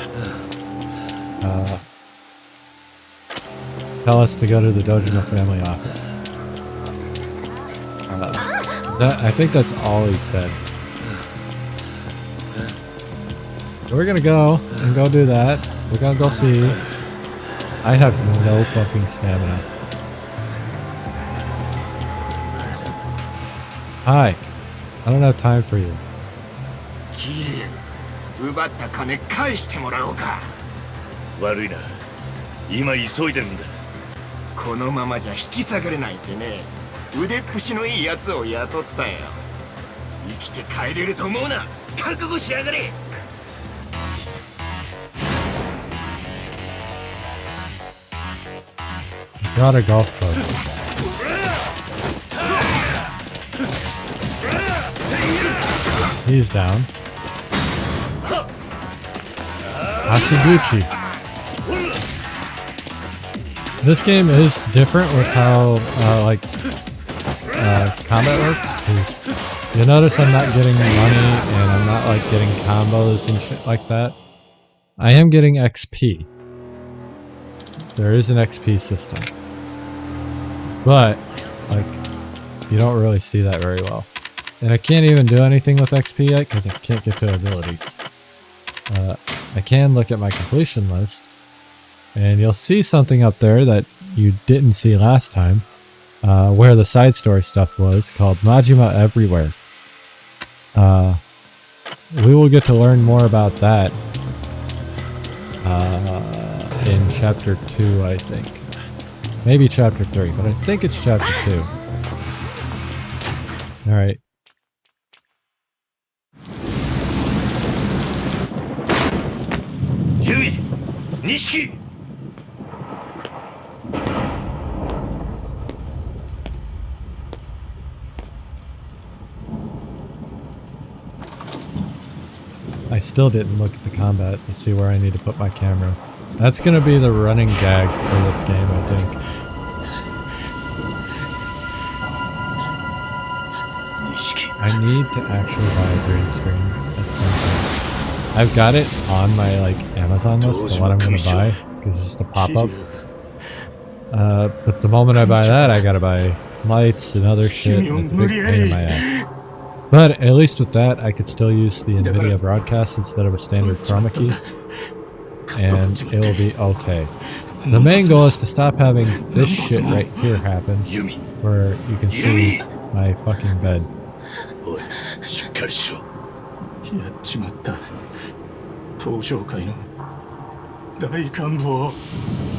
Tell us to go to the Dojima family office. I think that's all he said. So we're gonna go and go do that. We're gonna go see. I have no fucking stamina. Hi. I don't have time for you. 奪った金返してもらおうか。悪いな。今急いでるんだ。このままじゃ引き下がれないってね。腕っぷしのいいやつを雇ったよ。生きて帰れると思うな。覚悟しやがれ。Got a golf club. He's down. Asuguchi. This game is different with how combat works. You'll notice I'm not getting money and I'm not like getting combos and shit like that. I am getting XP. There is an XP system. But like you don't really see that very well. And I can't even do anything with XP yet because I can't get to abilities. I can look at my completion list, and you'll see something up there that you didn't see last time, where the side story stuff was, called Majima Everywhere. We will get to learn more about that in Chapter 2, I think. Maybe Chapter 3, but I think it's Chapter 2. Alright. Yumi! Nishiki! I still didn't look at the combat to see where I need to put my camera. That's gonna be the running gag for this game, I think. I need to actually buy a green screen at some point. I've got it on my like Amazon list of what I'm gonna buy, because it's just a pop-up. But the moment I buy that, I gotta buy lights and other shit, and it's a big pain in my ass. But at least with that, I could still use the NVIDIA broadcast instead of a standard chroma key, and it will be okay. The main goal is to stop having this shit right here happen, where you can see my fucking bed.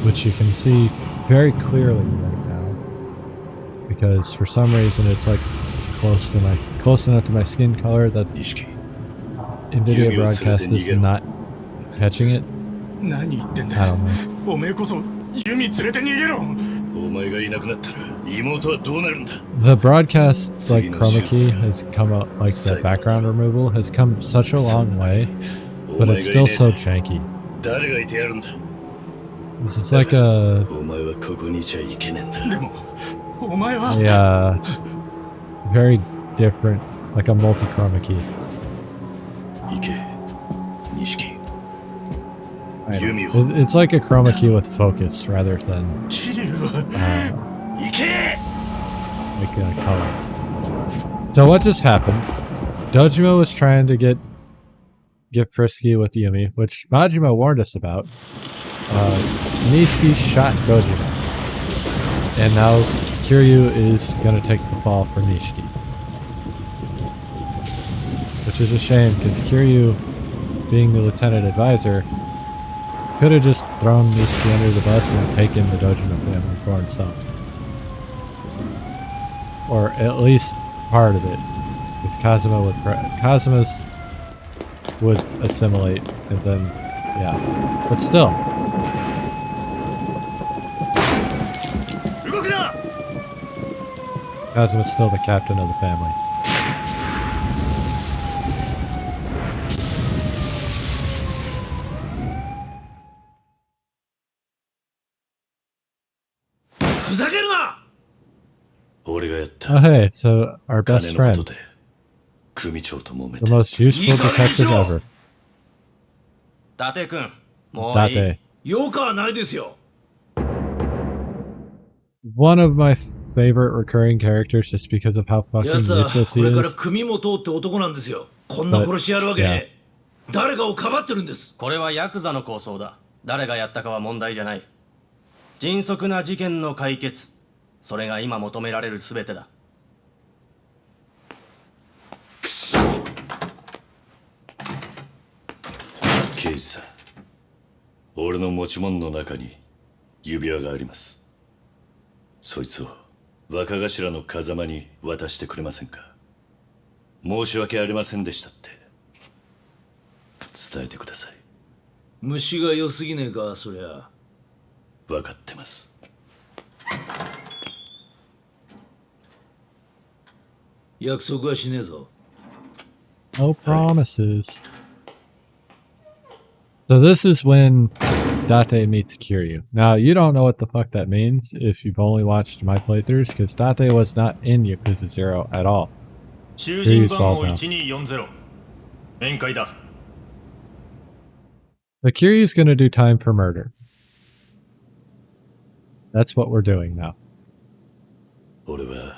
Which you can see very clearly right now, because for some reason it's like close enough to my skin color that NVIDIA broadcast is not catching it. I don't know. The broadcast, like chroma key, has come out, like the background removal has come such a long way, but it's still so janky. This is like a very different, like a multi-chroma key. It's like a chroma key with focus rather than like a color. So what just happened? Dojima was trying to get frisky with Yumi, which Majima warned us about. Nishiki shot Dojima, and now Kiryu is gonna take the fall for Nishiki, which is a shame because Kiryu, being the lieutenant advisor, could have just thrown Nishiki under the bus and taken the Dojima family for himself. Or at least part of it. Because Kazuma's would assimilate and then, yeah. But still. Kazuma's still the captain of the family. Oh hey, it's our best friend. The most useful detective ever. Date. One of my favorite recurring characters just because of how fucking useless he is. But, yeah. 誰かをかばってるんです。これはヤクザの構想だ。誰がやったかは問題じゃない。迅速な事件の解決。それが今求められるすべてだ。刑事さん、俺の持ち物の中に指輪があります。そいつを若頭の風間に渡してくれませんか。申し訳ありませんでしたって伝えてください。虫が良すぎねえか、そりゃ。分かってます。約束はしねえぞ。No promises. So this is when Date meets Kiryu. Now, you don't know what the fuck that means if you've only watched my playthroughs, because Date was not in Yakuza 0 at all. Kiryu's bald now. But Kiryu's gonna do time for murder. That's what we're doing now. 俺は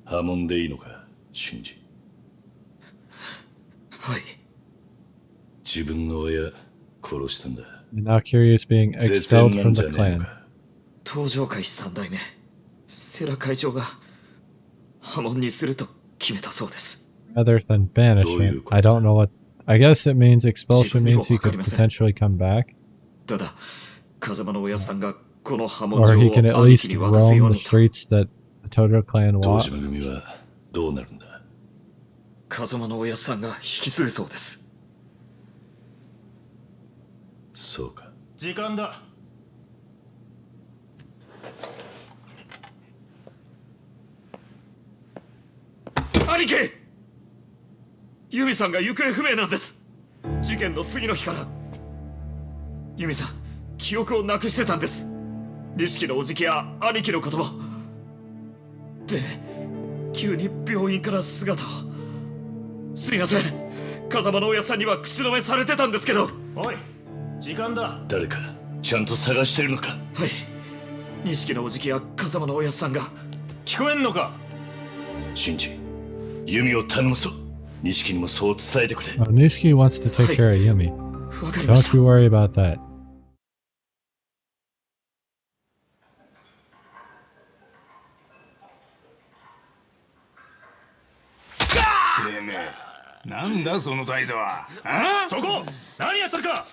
破門でいいのか、シンジ。はい。自分の親殺したんだ。And now Kiryu's being expelled from the clan. 東上会三代目世良会長が破門にすると決めたそうです。Rather than banishment, I don't know what. I guess it means expulsion means he could potentially come back. ただ、風間の親さんがこの破門 Or 状 he を can at 兄貴 least に渡す roam よう the にと。 streets that the Tojo clan 堂 wants. 島組はどうなるんだ。風間の親さんが引き継ぐそうです。そうか。時間だ。兄貴、ユミさんが行方不明なんです。事件の次の日からユミさん記憶をなくしてたんです。錦のおじきや兄貴の言葉で、急に病院から姿を。すいません、風間の親さんには口止めされてたんですけど。おい、時間だ。誰かちゃんと探してるのか。はい、錦のおじきや風間の親さんが。聞こえんのか。シンジ、弓を頼むぞ。錦にもそう伝えてくれ。Nishiki wants to take care of Yumi. わかりました。 Don't you worry about that. なんだその態度は。あ？そこ何やってるか。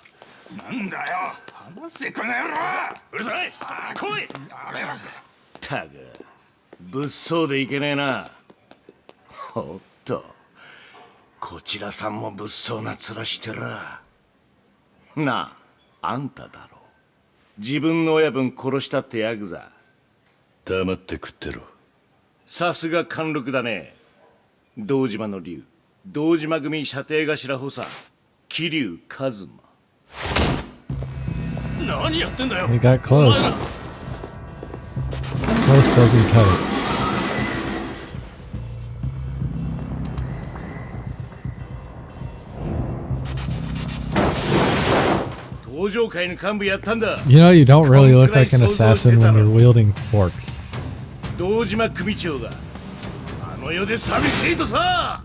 なんだよ、話せこの野郎。うるさい、来い。あれなんだ。たく物騒でいけねえな。おっと、こちらさんも物騒な面してら。なあ、あんただろ。自分の親分殺したってヤクザ黙って食ってろ。さすが貫禄だね。堂島の竜、堂島組射程頭補佐、桐生一馬。何やってんだよ。 He got close. Close doesn't cut it. You know, you don't really look like an assassin when you're wielding forks. 堂島組長があの世で寂しいとさ。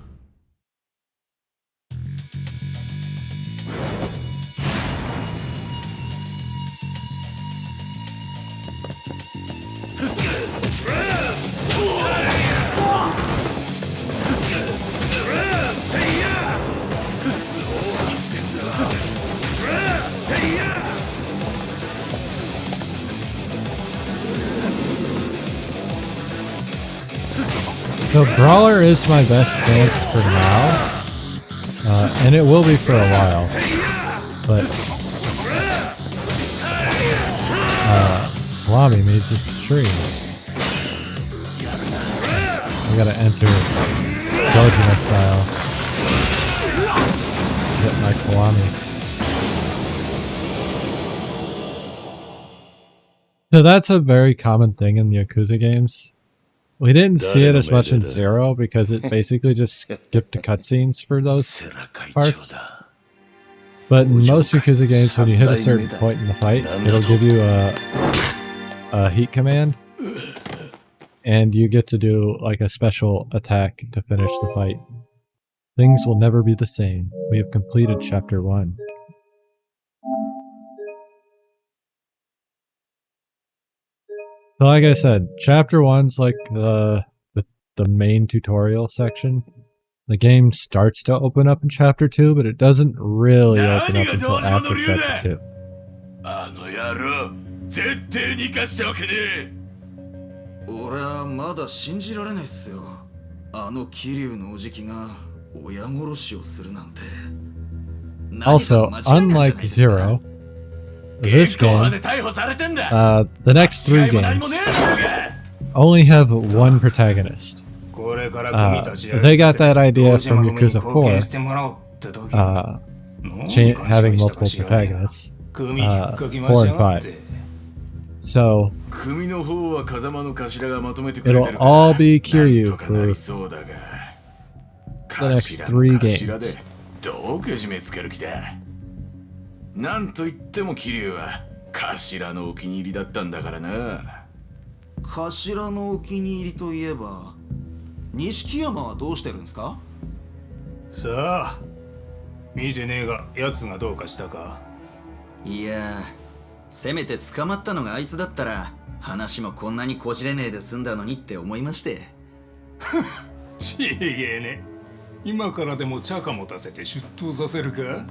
So Brawler is my best stance for now, and it will be for a while, but Kiwami means extreme. I gotta enter Dojima style. Get my Kiwami. So that's a very common thing in the Yakuza games. We didn't see it as much in Zero because it basically just skipped the cutscenes for those parts. But in most Yakuza games, when you hit a certain point in the fight, it'll give you a heat command, and you get to do like a special attack to finish the fight. Things will never be the same. We have completed Chapter 1. So like I said, Chapter 1's like the main tutorial section. The game starts to open up in Chapter 2, but it doesn't really open up until after Chapter 2. あの野郎、絶対に貸したわけねえ。俺はまだ信じられないっすよ。あの桐生のおじきが親殺しをするなんて。Also, unlike Zero, this game, the next 3 games only have one protagonist. They got that idea from Yakuza 4, having multiple protagonists, 4 and 5. So, it'll all be Kiryu for the next 3 games. どうけじめつける気だ。なんといっても桐生は頭のお気に入りだったんだからな。頭のお気に入りといえば、錦山はどうしてるんですか？さあ、見てねえが奴がどうかしたか。いや、せめて捕まったのがあいつだったら、話もこんなにこじれねえで済んだのにって思いまして。ちげえね。今からでもチャカ持たせて出頭させるか？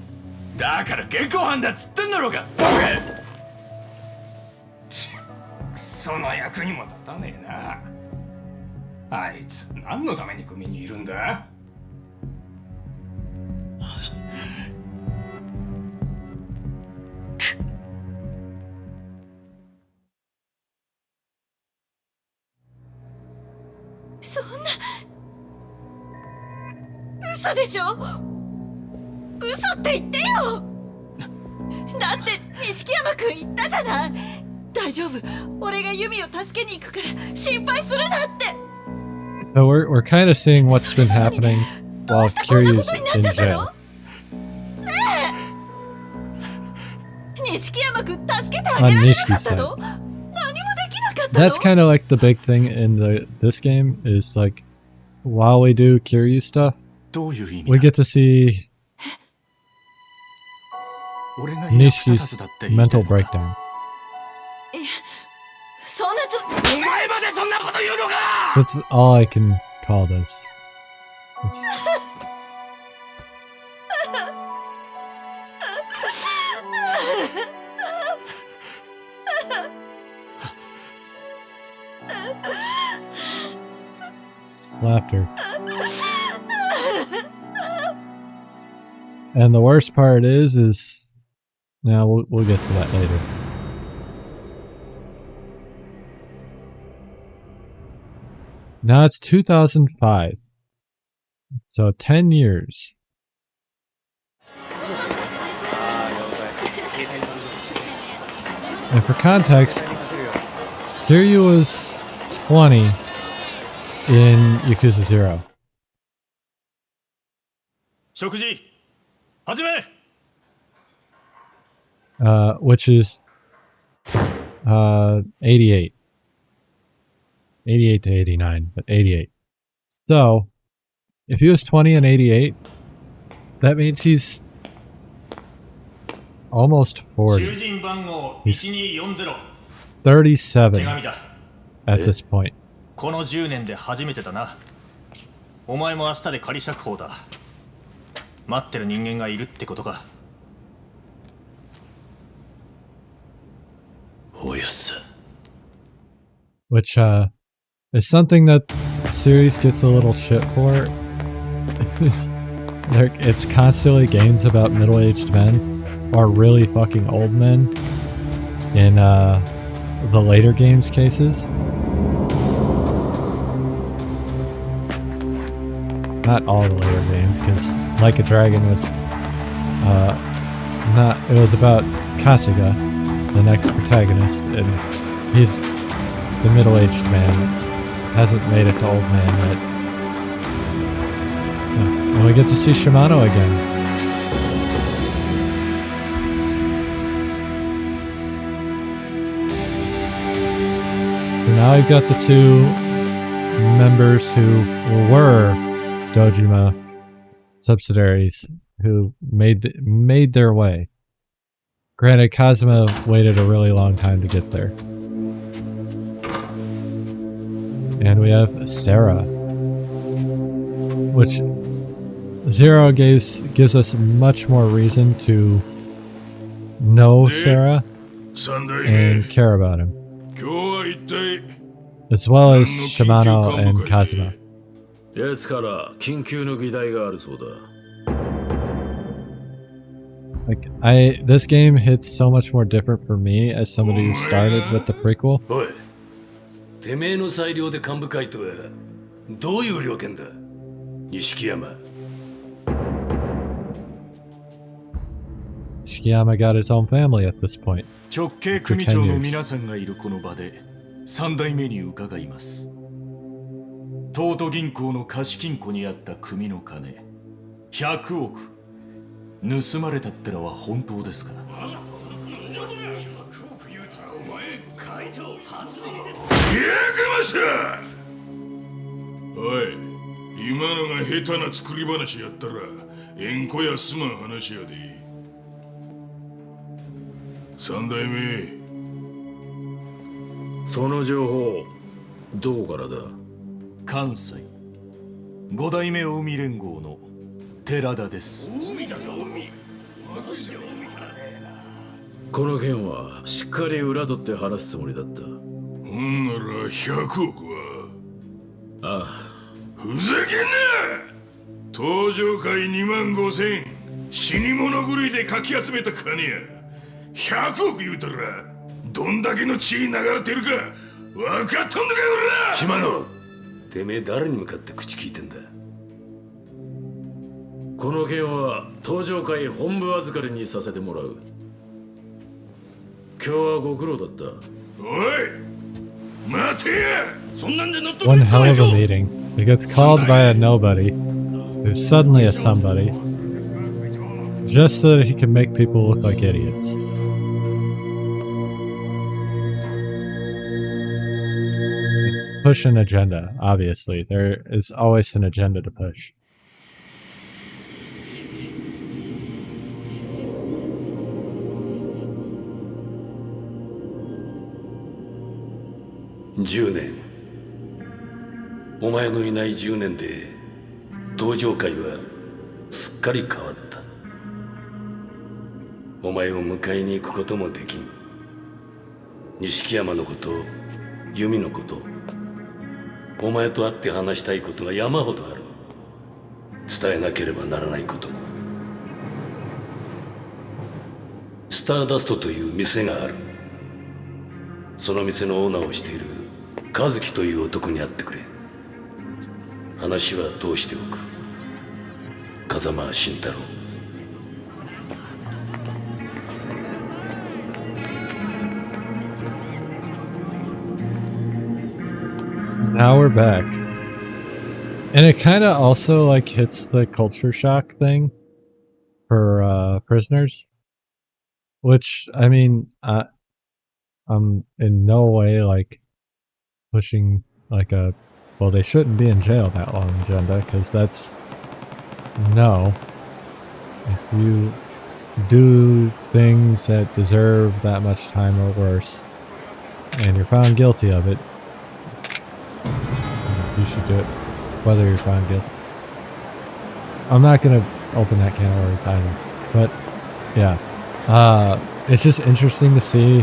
だから現行犯だっつってんだろうが、ボケ！クソの役にも立たねえな。あいつ何のために組にいるんだ？そんな嘘でしょ。嘘って言ってよ。だって錦山くん言ったじゃない。大丈夫、俺がユミを助けに行くから心配するなって。 So we're kind of seeing what's been happening while Kiryu's in jail. 錦山くん助けてあげられなかったの？何もできなかったの？ That's kind of like the big thing in this game is like while we do Kiryu stuff, we get to see Nishi's mental breakdown. That's all I can call this. Laughter. And the worst part is now we'll get to that later. Now it's 2005. So 10 years. And for context, Kiryu was 20 in Yakuza 0. 食事始め Which is 88. 88 to 89, but 88. So, if he was 20 and 88, that means he's almost 40. He's 37 at this point. この10年で初めてだな。お前も明日で仮釈放だ。待ってる人間がいるってことか。おやさ。 Which is something that the series gets a little shit for. It's constantly games about middle-aged men or really fucking old men in the later games cases. Not all the later games, because Like a Dragon was it was about Kasuga, the next protagonist, and he's the middle-aged man, hasn't made it to old man yet. Yeah. And we get to see Shimano again. So now we've got the two members who were Dojima subsidiaries who made their way. Granted, Kazuma waited a really long time to get there. And we have Sarah, which Zero gives us much more reason to know Sarah and care about him, as well as Shimano and Kazuma. Like this game hits so much more different for me as somebody who started with the prequel. てめえの裁量で幹部会とはどういう了見だ錦山 Shikiyama got his own family at this point. 直系組長の皆さんがいるこの場で3代目に伺います。東都銀行の貸金庫にあった組の金100億盗まれたってのは本当ですか？やかましゃ！おい、今のが下手な作り話やったら縁故やすまん話やで。三代目。その情報どこからだ？関西5代目近江連合の寺田です。近江だぞ近江。まずいじゃん。この件はしっかり裏取って話すつもりだった。ほんなら100億は。ああ。ふざけんな！登場会2万5千死に物狂いでかき集めた金や。100億言うたらどんだけの血流れてるか分かっとんのかよおら！島野てめえ誰に向かって口聞いてんだ。この件は登場会本部預かりにさせてもらう。今日はご苦労だった。おい待てや！そんなんで乗っとけ。 One hell of a meeting. He gets called by a nobody, who's suddenly a somebody, just so that he can make people look like idiots. Push an agenda, obviously. There is always an agenda to push. $10年お前のいない10年で登場会はすっかり変わった。お前を迎えに行くこともできん。錦山のこと、由美のこと、お前と会って話したいことが山ほどある。伝えなければならないことも。スターダストという店がある。その店のオーナーをしている和樹という男に会ってくれ。話は通しておく。風間慎太郎。Now we're back. And it kind of also like hits the culture shock thing for prisoners. Which, I mean, I'm in no way like pushing like a, well, they shouldn't be in jail that long agenda, because that's, no. If you do things that deserve that much time or worse, and you're found guilty of it, you should do it, whether you're found guilty. I'm not going to open that can of worms either, but yeah. It's just interesting to see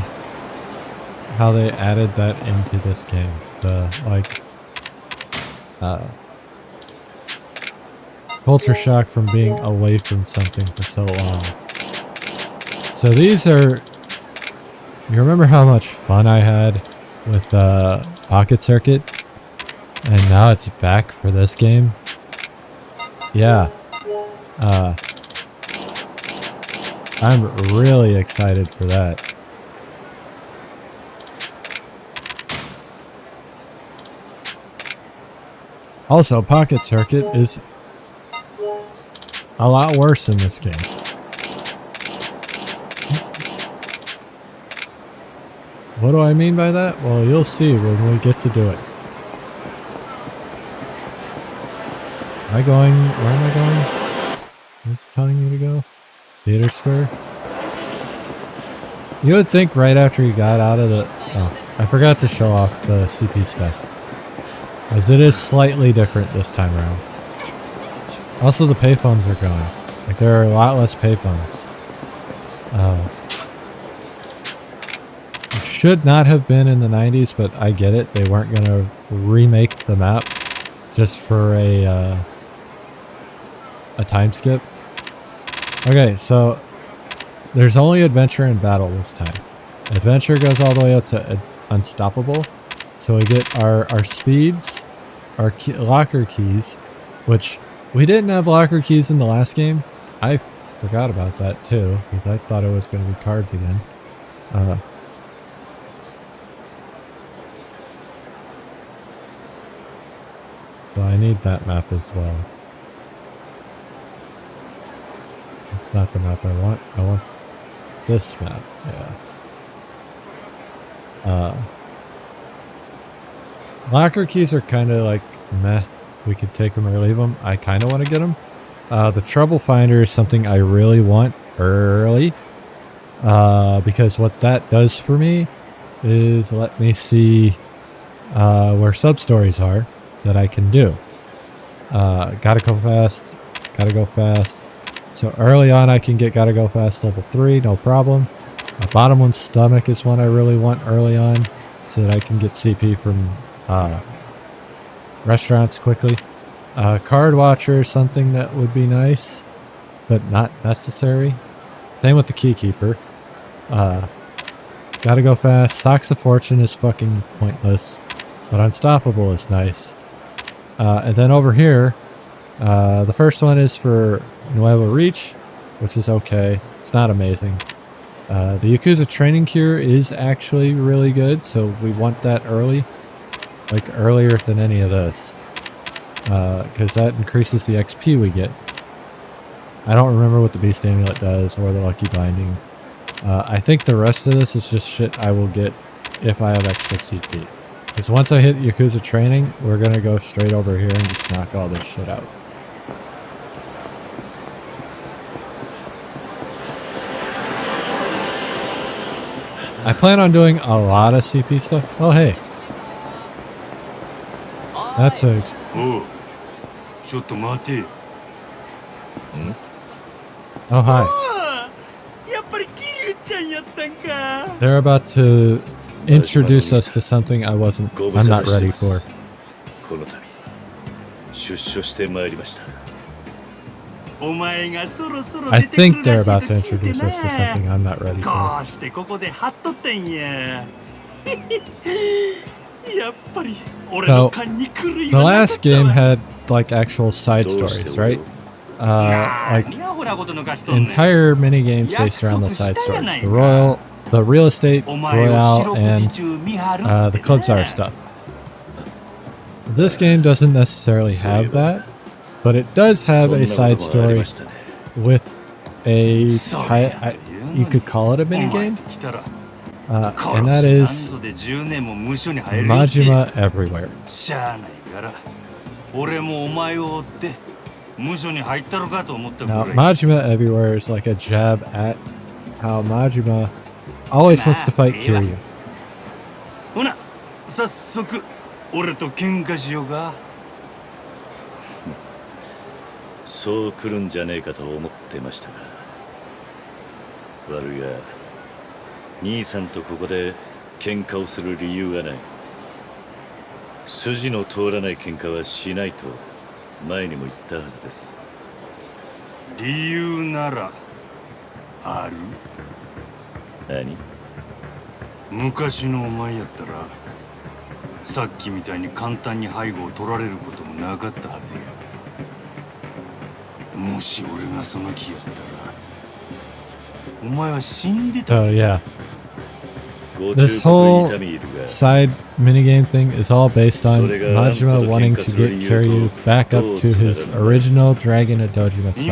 how they added that into this game. The, like, culture shock from being away from something for so long. So these are, you remember how much fun I had with Pocket Circuit? And now it's back for this game? Yeah. I'm really excited for that. Also, Pocket Circuit is a lot worse in this game. What do I mean by that? Well, you'll see when we get to do it. Am I going? Where am I going? Where's it telling me to go? Theater Square? You would think right after you got out of the... Oh, I forgot to show off the CP stuff. As it is slightly different this time around. Also, the payphones are going. Like, there are a lot less payphones. It should not have been in the 90s, but I get it. They weren't going to remake the map just for a time skip. Okay, so there's only adventure and battle this time. Adventure goes all the way up to unstoppable. So we get our speeds, our locker keys, which we didn't have locker keys in the last game. I forgot about that too, because I thought it was going to be cards again. So I need that map as well. It's not the map I want. I want this map, yeah. Locker keys are kind of like meh. We could take them or leave them. I kind of want to get them. The Trouble Finder is something I really want early. Because what that does for me is let me see where sub-stories are that I can do. Gotta go fast. Gotta go fast. So early on I can get Gotta Go Fast level 3, no problem. My bottom one's Stomach is one I really want early on, so that I can get CP from restaurants quickly. Card Watcher is something that would be nice, but not necessary. Same with the Keykeeper. Gotta Go Fast. Socks of Fortune is fucking pointless, but Unstoppable is nice. And then over here, the first one is for Nuevo Reach, which is okay. It's not amazing. The Yakuza Training Cure is actually really good, so we want that early. Like earlier than any of this. Because that increases the XP we get. I don't remember what the Beast Amulet does or the Lucky Binding. I think the rest of this is just shit I will get if I have extra CP. Because once I hit Yakuza Training, we're going to go straight over here and just knock all this shit out. I plan on doing a lot of CP stuff. Oh, hey. That's a... Oh, hi. They're about to introduce us to something I'm not ready for. I think they're about to introduce us to something I'm not ready for. So, the last game had like actual side stories, right? Like entire mini games based around the side stories. The real estate royale, and the club czar stuff. This game doesn't necessarily have that, but it does have a side story with a you could call it a mini game, and that is Majima Everywhere. Now, Majima Everywhere is like a jab at how Majima always wants to fight Kiryu. 早速俺と喧嘩しようか。そう来るんじゃねえかと思ってましたが、悪いが兄さんとここで喧嘩をする理由がない。筋の通らない喧嘩はしないと前にも言ったはずです。理由ならある？何？昔のお前やったらさっきみたいに簡単に背後を取られることもなかったはずや。もし俺がその気やったらお前は死んでた。Oh yeah. This whole side minigame thing is all based on Majima wanting to get Kiryu back up to his original Dragon of Dojima self.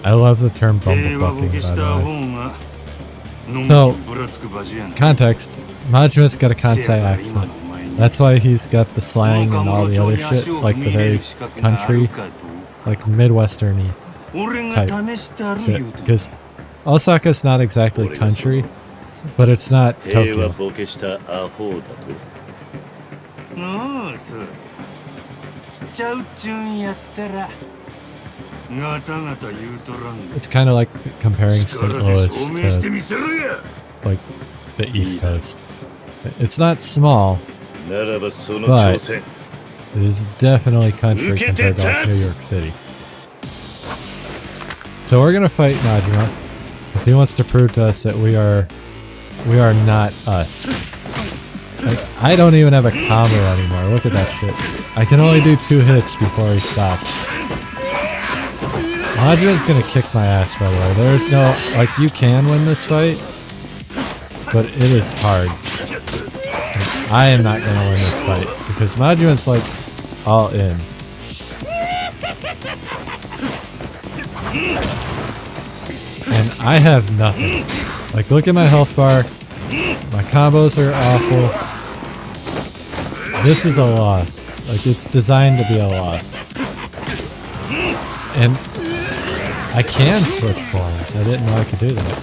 I love the term bumblefucking, by the way. So, context, Majima's got a Kansai accent. That's why he's got the slang and all the other shit, like the very country, like Midwestern-y type shit. Because Osaka's not exactly country, but it's not Tokyo. It's kind of like comparing St. Louis to like the East Coast. It's not small, but it is definitely country compared to like New York City. So we're gonna fight Majima because he wants to prove to us that we are not us. Like, I don't even have a combo anymore. Look at that shit. I can only do 2 hits before he stops. Majima's gonna kick my ass, by the way. There's no, like, you can win this fight, but it is hard. Like, I am not gonna win this fight because Majima's like all in. And I have nothing. Like, look at my health bar. My combos are awful. This is a loss. Like, it's designed to be a loss. And I can switch forms. I didn't know I could do that.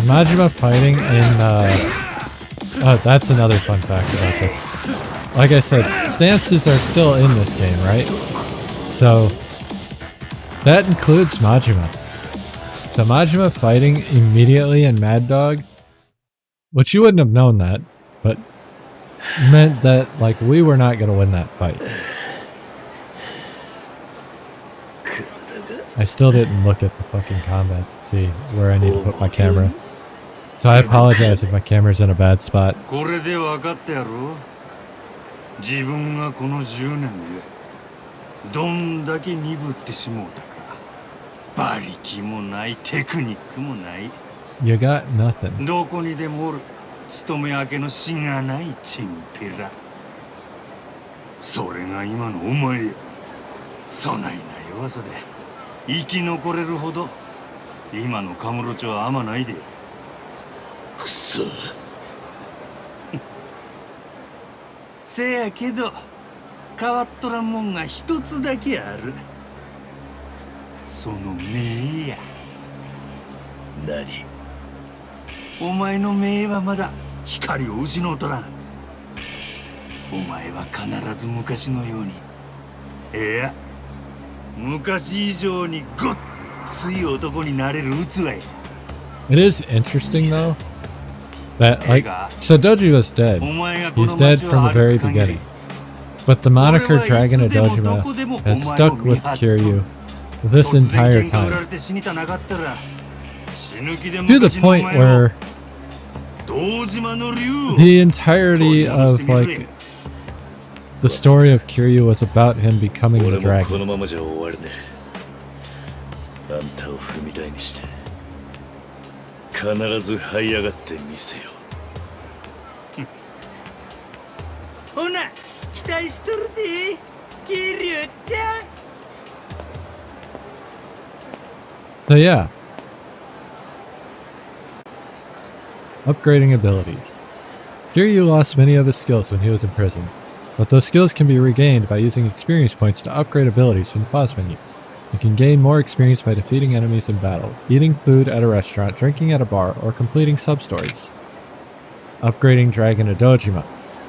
Majima fighting in, oh, that's another fun fact about this. Like I said, stances are still in this game, right? So, that includes Majima. So Majima fighting immediately in Mad Dog, which you wouldn't have known that, but meant that, like, we were not going to win that fight. I still didn't look at the fucking combat to see where I need to put my camera. So I apologize if my camera's in a bad spot. これで分かったやろ。自分がこの10年でどんだけ鈍ってしもうたか。馬力もないテクニックもない。You got nothing. どこにでもおる勤め明けのしがないチンピラ。それが今のお前や。そないな弱さで生き残れるほど今のカムロ町はあまないで。くそ。せやけど変わっとらんもんが一つだけある。その目や。何？お前の目はまだ光を失うとらん。お前は必ず昔のように、いや昔以上にごっつい男になれる器や。 It is interesting though that like Sadoji was dead. He's dead from the very beginning. But the moniker Dragon of Dojima has stuck with Kiryu this entire time. To the point where the entirety of like the story of Kiryu was about him becoming the dragon. あんたを踏み台にして必ず這い上がってみせよ。ほな、期待しとるで、桐生ちゃん。 So yeah. Upgrading abilities. Kiryu lost many of his skills when he was in prison, but those skills can be regained by using experience points to upgrade abilities from the pause menu. You can gain more experience by defeating enemies in battle, eating food at a restaurant, drinking at a bar, or completing sub-stories. Upgrading Dragon of Dojima.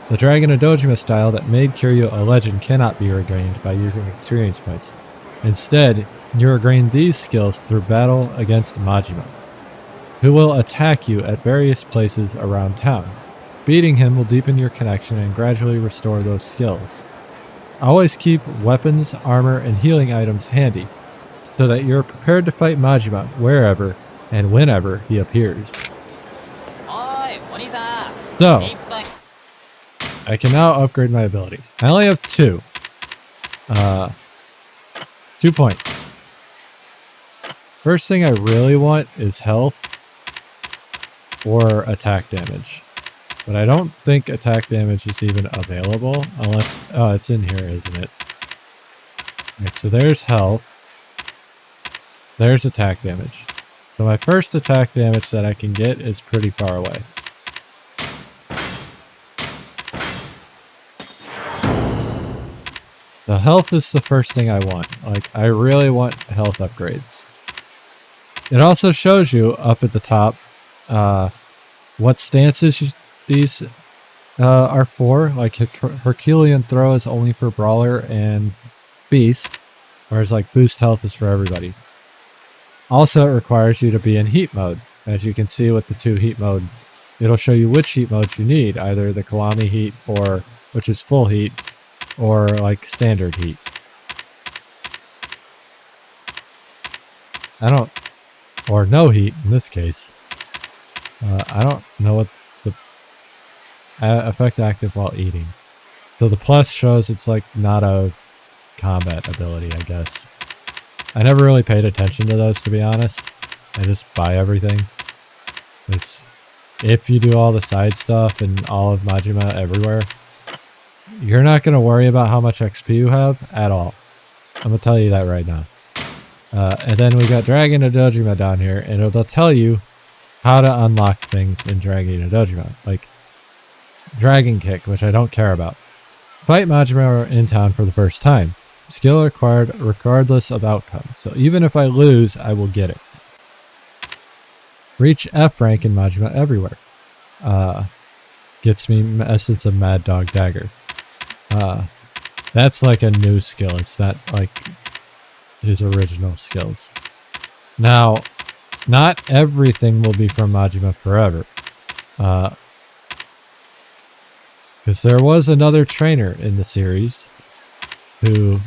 The Dragon of Dojima style that made Kiryu a legend cannot be regained by using experience points. Instead, you regain these skills through battle against Majima, who will attack you at various places around town. Beating him will deepen your connection and gradually restore those skills. Always keep weapons, armor, and healing items handy, so that you're prepared to fight Majima wherever and whenever he appears. So, I can now upgrade my abilities. I only have 2. 2 points. First thing I really want is health or attack damage. But I don't think attack damage is even available unless... Oh, it's in here, isn't it? Right, so there's health. There's attack damage. So my first attack damage that I can get is pretty far away. The health is the first thing I want. Like, I really want health upgrades. It also shows you up at the top what stances these are for. Like Herculean Throw is only for Brawler and Beast, whereas like Boost Health is for everybody. Also, it requires you to be in Heat Mode. As you can see with the 2 Heat Mode, it'll show you which Heat modes you need, either the Kiwami Heat, or which is Full Heat, or like Standard Heat. Or no heat in this case. I don't know what the effect active while eating. So the plus shows it's like not a combat ability, I guess. I never really paid attention to those, to be honest. I just buy everything. If you do all the side stuff and all of Majima everywhere, you're not going to worry about how much XP you have at all. I'm going to tell you that right now. And then we got Dragon of Dojima down here, and it'll tell you how to unlock things in Dragon of Dojima, like Dragon Kick, which I don't care about. Fight Majima in town for the first time. Skill required regardless of outcome, so even if I lose, I will get it. Reach F rank in Majima everywhere. Gets me Essence of Mad Dog Dagger. That's like a new skill, it's not like his original skills. Now, not everything will be from Majima forever. Because there was another trainer in the series who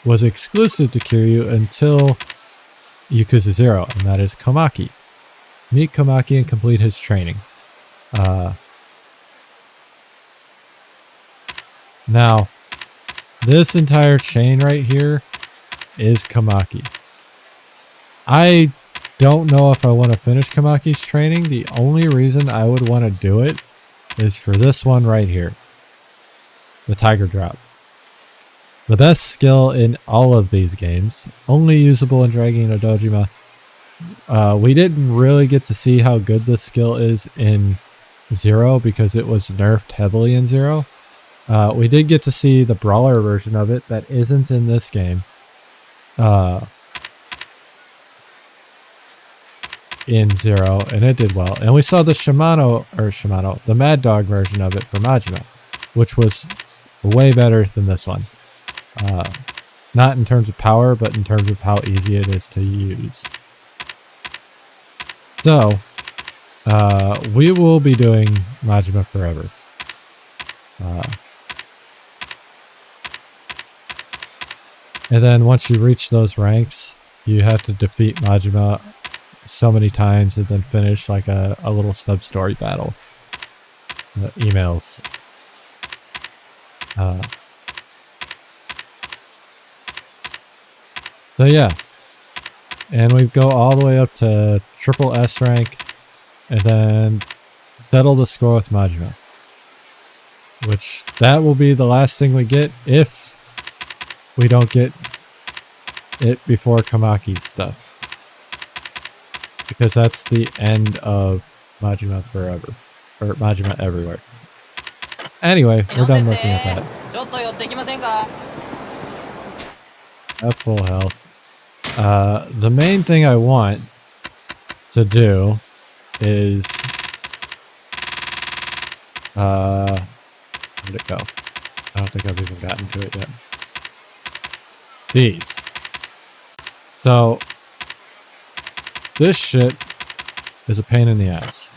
was exclusive to Kiryu until Yakuza 0, and that is Komaki. Meet Komaki and complete his training. Now, this entire chain right here is Komaki. I don't know if I want to finish Kamaki's training. The only reason I would want to do it is for this one right here. The Tiger Drop. The best skill in all of these games. Only usable in Dragon of Dojima. We didn't really get to see how good this skill is in 0 because it was nerfed heavily in 0. We did get to see the Brawler version of it that isn't in this game. In 0, and it did well. And we saw the the Mad Dog version of it for Majima, which was way better than this one. Not in terms of power, but in terms of how easy it is to use. So, we will be doing Majima Forever. And then once you reach those ranks, you have to defeat Majima so many times and then finish like a little sub-story battle. Emails. So yeah. And we go all the way up to triple S rank and then settle the score with Majima. Which, that will be the last thing we get if we don't get it before Kamaki's stuff. Because that's the end of Majima Forever. Or Majima Everywhere. Anyway, we're done looking at that. That's full health. The main thing I want to do is... where'd it go? I don't think I've even gotten to it yet. These. So, this shit is a pain in the ass.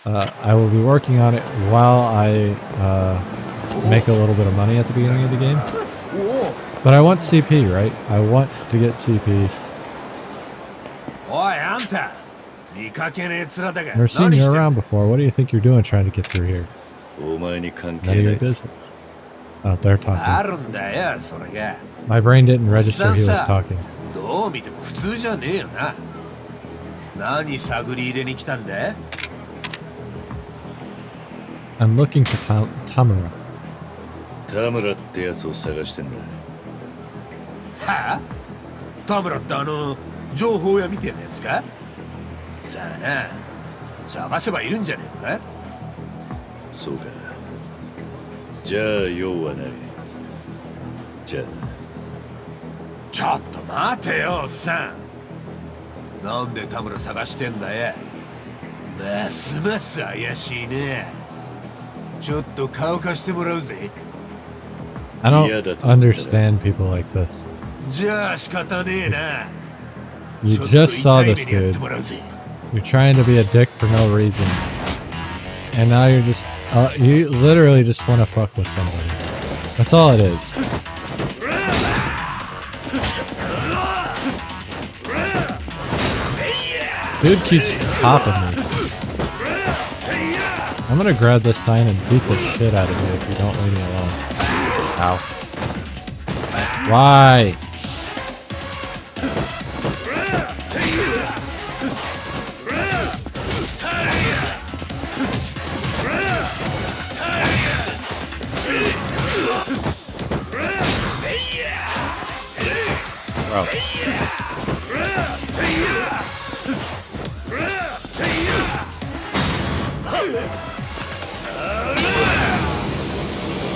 I will be working on it while I make a little bit of money at the beginning of the game. But I want CP, right? I want to get CP. Never seen you around before. What do you think you're doing trying to get through here? None of your business. Oh, they're talking. My brain didn't register he was talking. I'm looking for Tamura. Tamura ってやつを探してんだ。はあ？田村って情報屋みたいなやつか？さあな、探せばいるんじゃねえのか？そうか。じゃあ用はない。じゃあ。ちょっと待てよ、おっさん。なんで田村探してんだよ。ますます怪しいね。ちょっと顔貸してもらうぜ。I don't understand people like this. じゃあ仕方ねえな。 You just saw this dude. You're trying to be a dick for no reason. And now you're just... you literally just want to fuck with somebody. That's all it is. Dude keeps popping me. I'm gonna grab this sign and beat the shit out of you if you don't leave me alone. Ow. Why? Bro.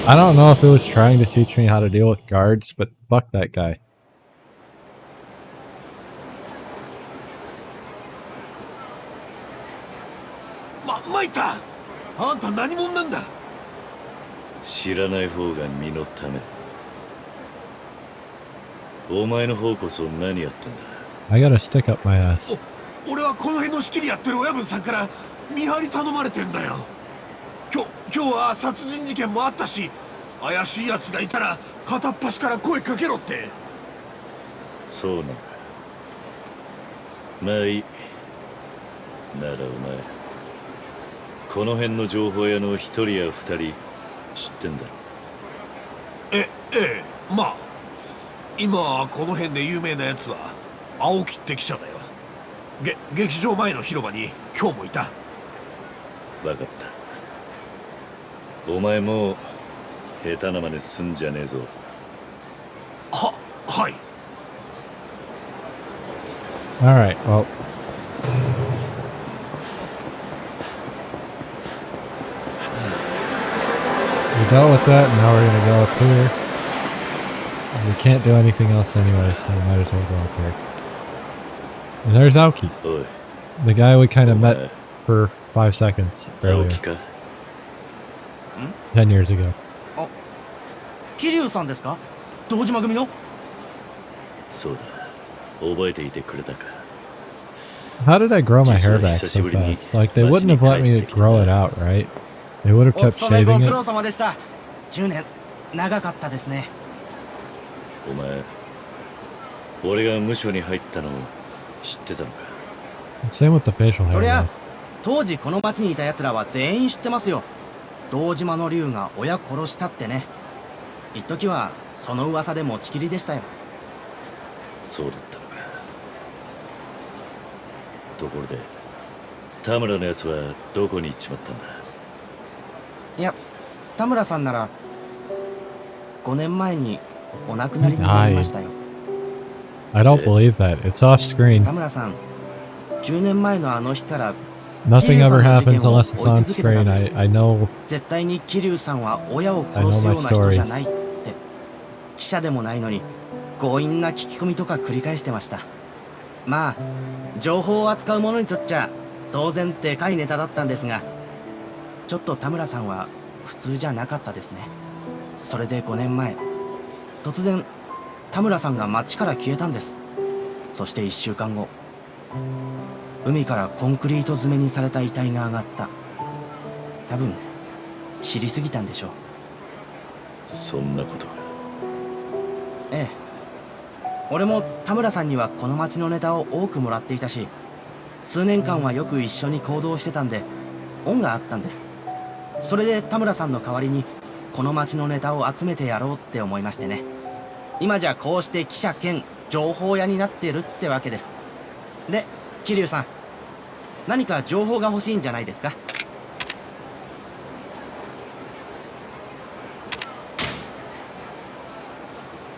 I don't know if it was trying to teach me how to deal with guards, but fuck that guy. Maita! あんた何者なんだ? 知らない方が身のため。お前の方こそ何やったんだ? I gotta stick up my ass. 俺はこの辺の仕切りやってる親分さんから見張り頼まれてんだよ。今日は殺人事件もあったし、怪しい奴がいたら片っ端から声かけろって。そうなのか。まあいい。ならお前、この辺の情報屋の一人や二人知ってんだろ。ええ、まあ今この辺で有名なやつは青木って記者だよ。劇場前の広場に今日もいた。わかった。お前も下手な真似すんじゃねえぞ。はい。Alright, well. We dealt with that, and now we're gonna go up here. We can't do anything else anyway, so we might as well go up here. And there's Aoki. The guy we kind of met for 5 seconds earlier. 10 years ago. 桐生さんですか？堂島組の？そうだ。覚えていてくれたか。 How did I grow my hair back so fast? Like, they wouldn't have let me grow it out, right? They would have お kept 勤めご shaving 苦 it. 労様でした。10年長かったですね。お前、俺が無所に入ったのを知ってたのか。 Same with the facial そ hair. りゃ though. 当時この町にいた奴らは全員知ってますよ。堂島の竜が親殺したってね。一時はその噂で持ちきりでしたよ。そうだったのか。ところで、田村のやつはどこに行っちまったんだ。いや、田村さんなら5年前にお亡くなりになりましたよ。 I don't believe that. It's off screen. 田村さん、10年前のあの日から Nothing ever 桐生 happens さんの unless 事 it's 件を on 追い続けてたん screen. です。 I know. 絶対に桐生さんは親を I 殺 know す my ような人じゃ stories. ないって記者でもないのに強引な聞き込みとか繰り返してました。まあ情報を扱う者にとっちゃ当然でかいネタだったんですが、ちょっと田村さんは普通じゃなかったですね。それで5年前突然田村さんが町から消えたんです。そして1週間後、海からコンクリート詰めにされた遺体が上がった。多分知りすぎたんでしょう。そんなことが。ええ、俺も田村さんにはこの町のネタを多くもらっていたし、数年間はよく一緒に行動してたんで恩があったんです。それで田村さんの代わりにこの町のネタを集めてやろうって思いましてね。今じゃこうして記者兼情報屋になってるってわけです。で、桐生さん、何か情報が欲しいんじゃないですか？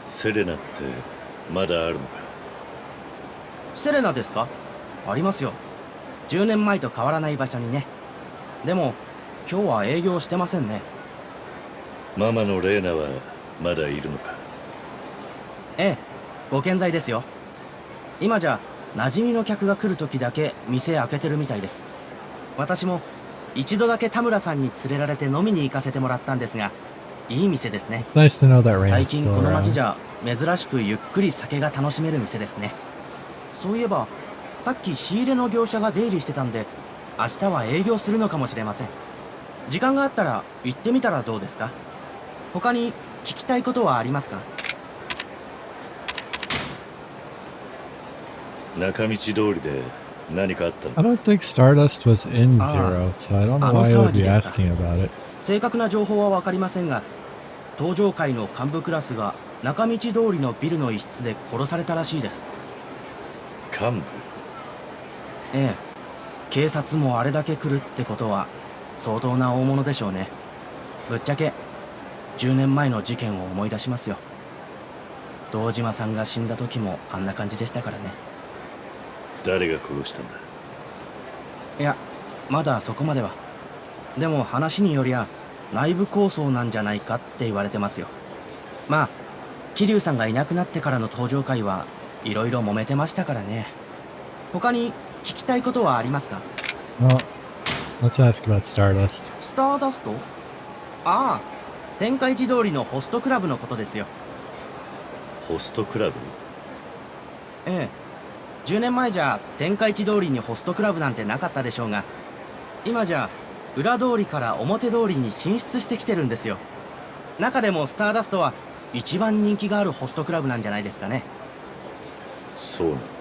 セレナってまだあるのか。セレナですか？ありますよ。10年前と変わらない場所にね。でも今日は営業してませんね。ママのレーナはまだいるのか。ええ、ご健在ですよ。今じゃ馴染みの客が来る時だけ店開けてるみたいです。私も一度だけ田村さんに連れられて飲みに行かせてもらったんですが、いい店ですね。 Nice to know that Raina's 最近 still この町 around. じゃ珍しくゆっくり酒が楽しめる店ですね。そういえばさっき仕入れの業者が出入りしてたんで、明日は営業するのかもしれません。時間があったら行ってみたらどうですか？他に聞きたいことはありますか？中道通りで何かあったの I don't think Stardust was in Zero, so I don't know why I would be あの騒ぎですか。 asking about it. 正確な情報は分かりませんが、登場界の幹部クラスが中道通りのビルの一室で殺されたらしいです。幹部？ええ、警察もあれだけ来るってことは相当な大物でしょうね。ぶっちゃけ10年前の事件を思い出しますよ。堂島さんが死んだ時もあんな感じでしたからね。誰が殺したんだ？いや、まだそこまでは。でも話によりゃ内部抗争なんじゃないかって言われてますよ。まあ桐生さんがいなくなってからの登場会はいろいろ揉めてましたからね。他に聞きたいことはありますか？ Well, let's ask about Stardust. スターダスト？ああ、天下一通りのホストクラブのことですよ。ホストクラブ？ええ、10年前じゃ天下一通りにホストクラブなんてなかったでしょうが、今じゃ裏通りから表通りに進出してきてるんですよ。中でもスターダストは一番人気があるホストクラブなんじゃないですかね。そうなのか。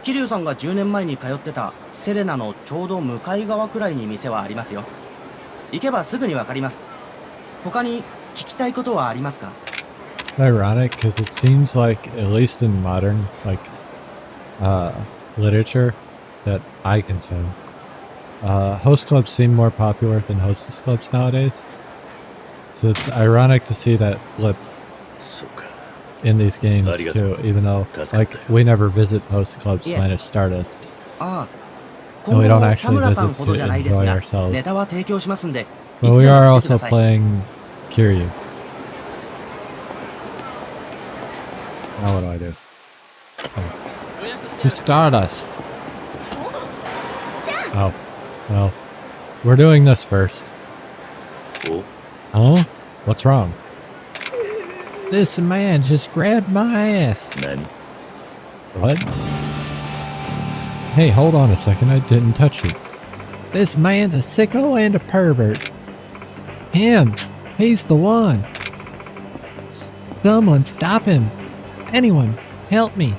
桐生さんが10年前に通ってたセレナのちょうど向かい側くらいに店はありますよ。行けばすぐにわかります。他に聞きたいことはありますか？ Ironic, because it seems like, at least in modern literature that I consume, host clubs seem more popular than hostess clubs nowadays. So it's ironic to see that flip そうか。 in these games too, even though like we never visit host clubs minus Stardust. ああ、 And 今 we 後 don't も田 actually 村さん visit ほどじゃ to ないです enjoy が、 ourselves. ネタは提供しますんで、い But つ we でも are 来てくだ also さい。 playing Kiryu. Now what do I do? Oh. To Stardust. Oh. Well. We're doing this first. Oh. Huh? What's wrong? This man just grabbed my ass. Nani? What? Hey, hold on a second. I didn't touch you. This man's a sicko and a pervert. Him. He's the one. Someone stop him. Anyone, help me.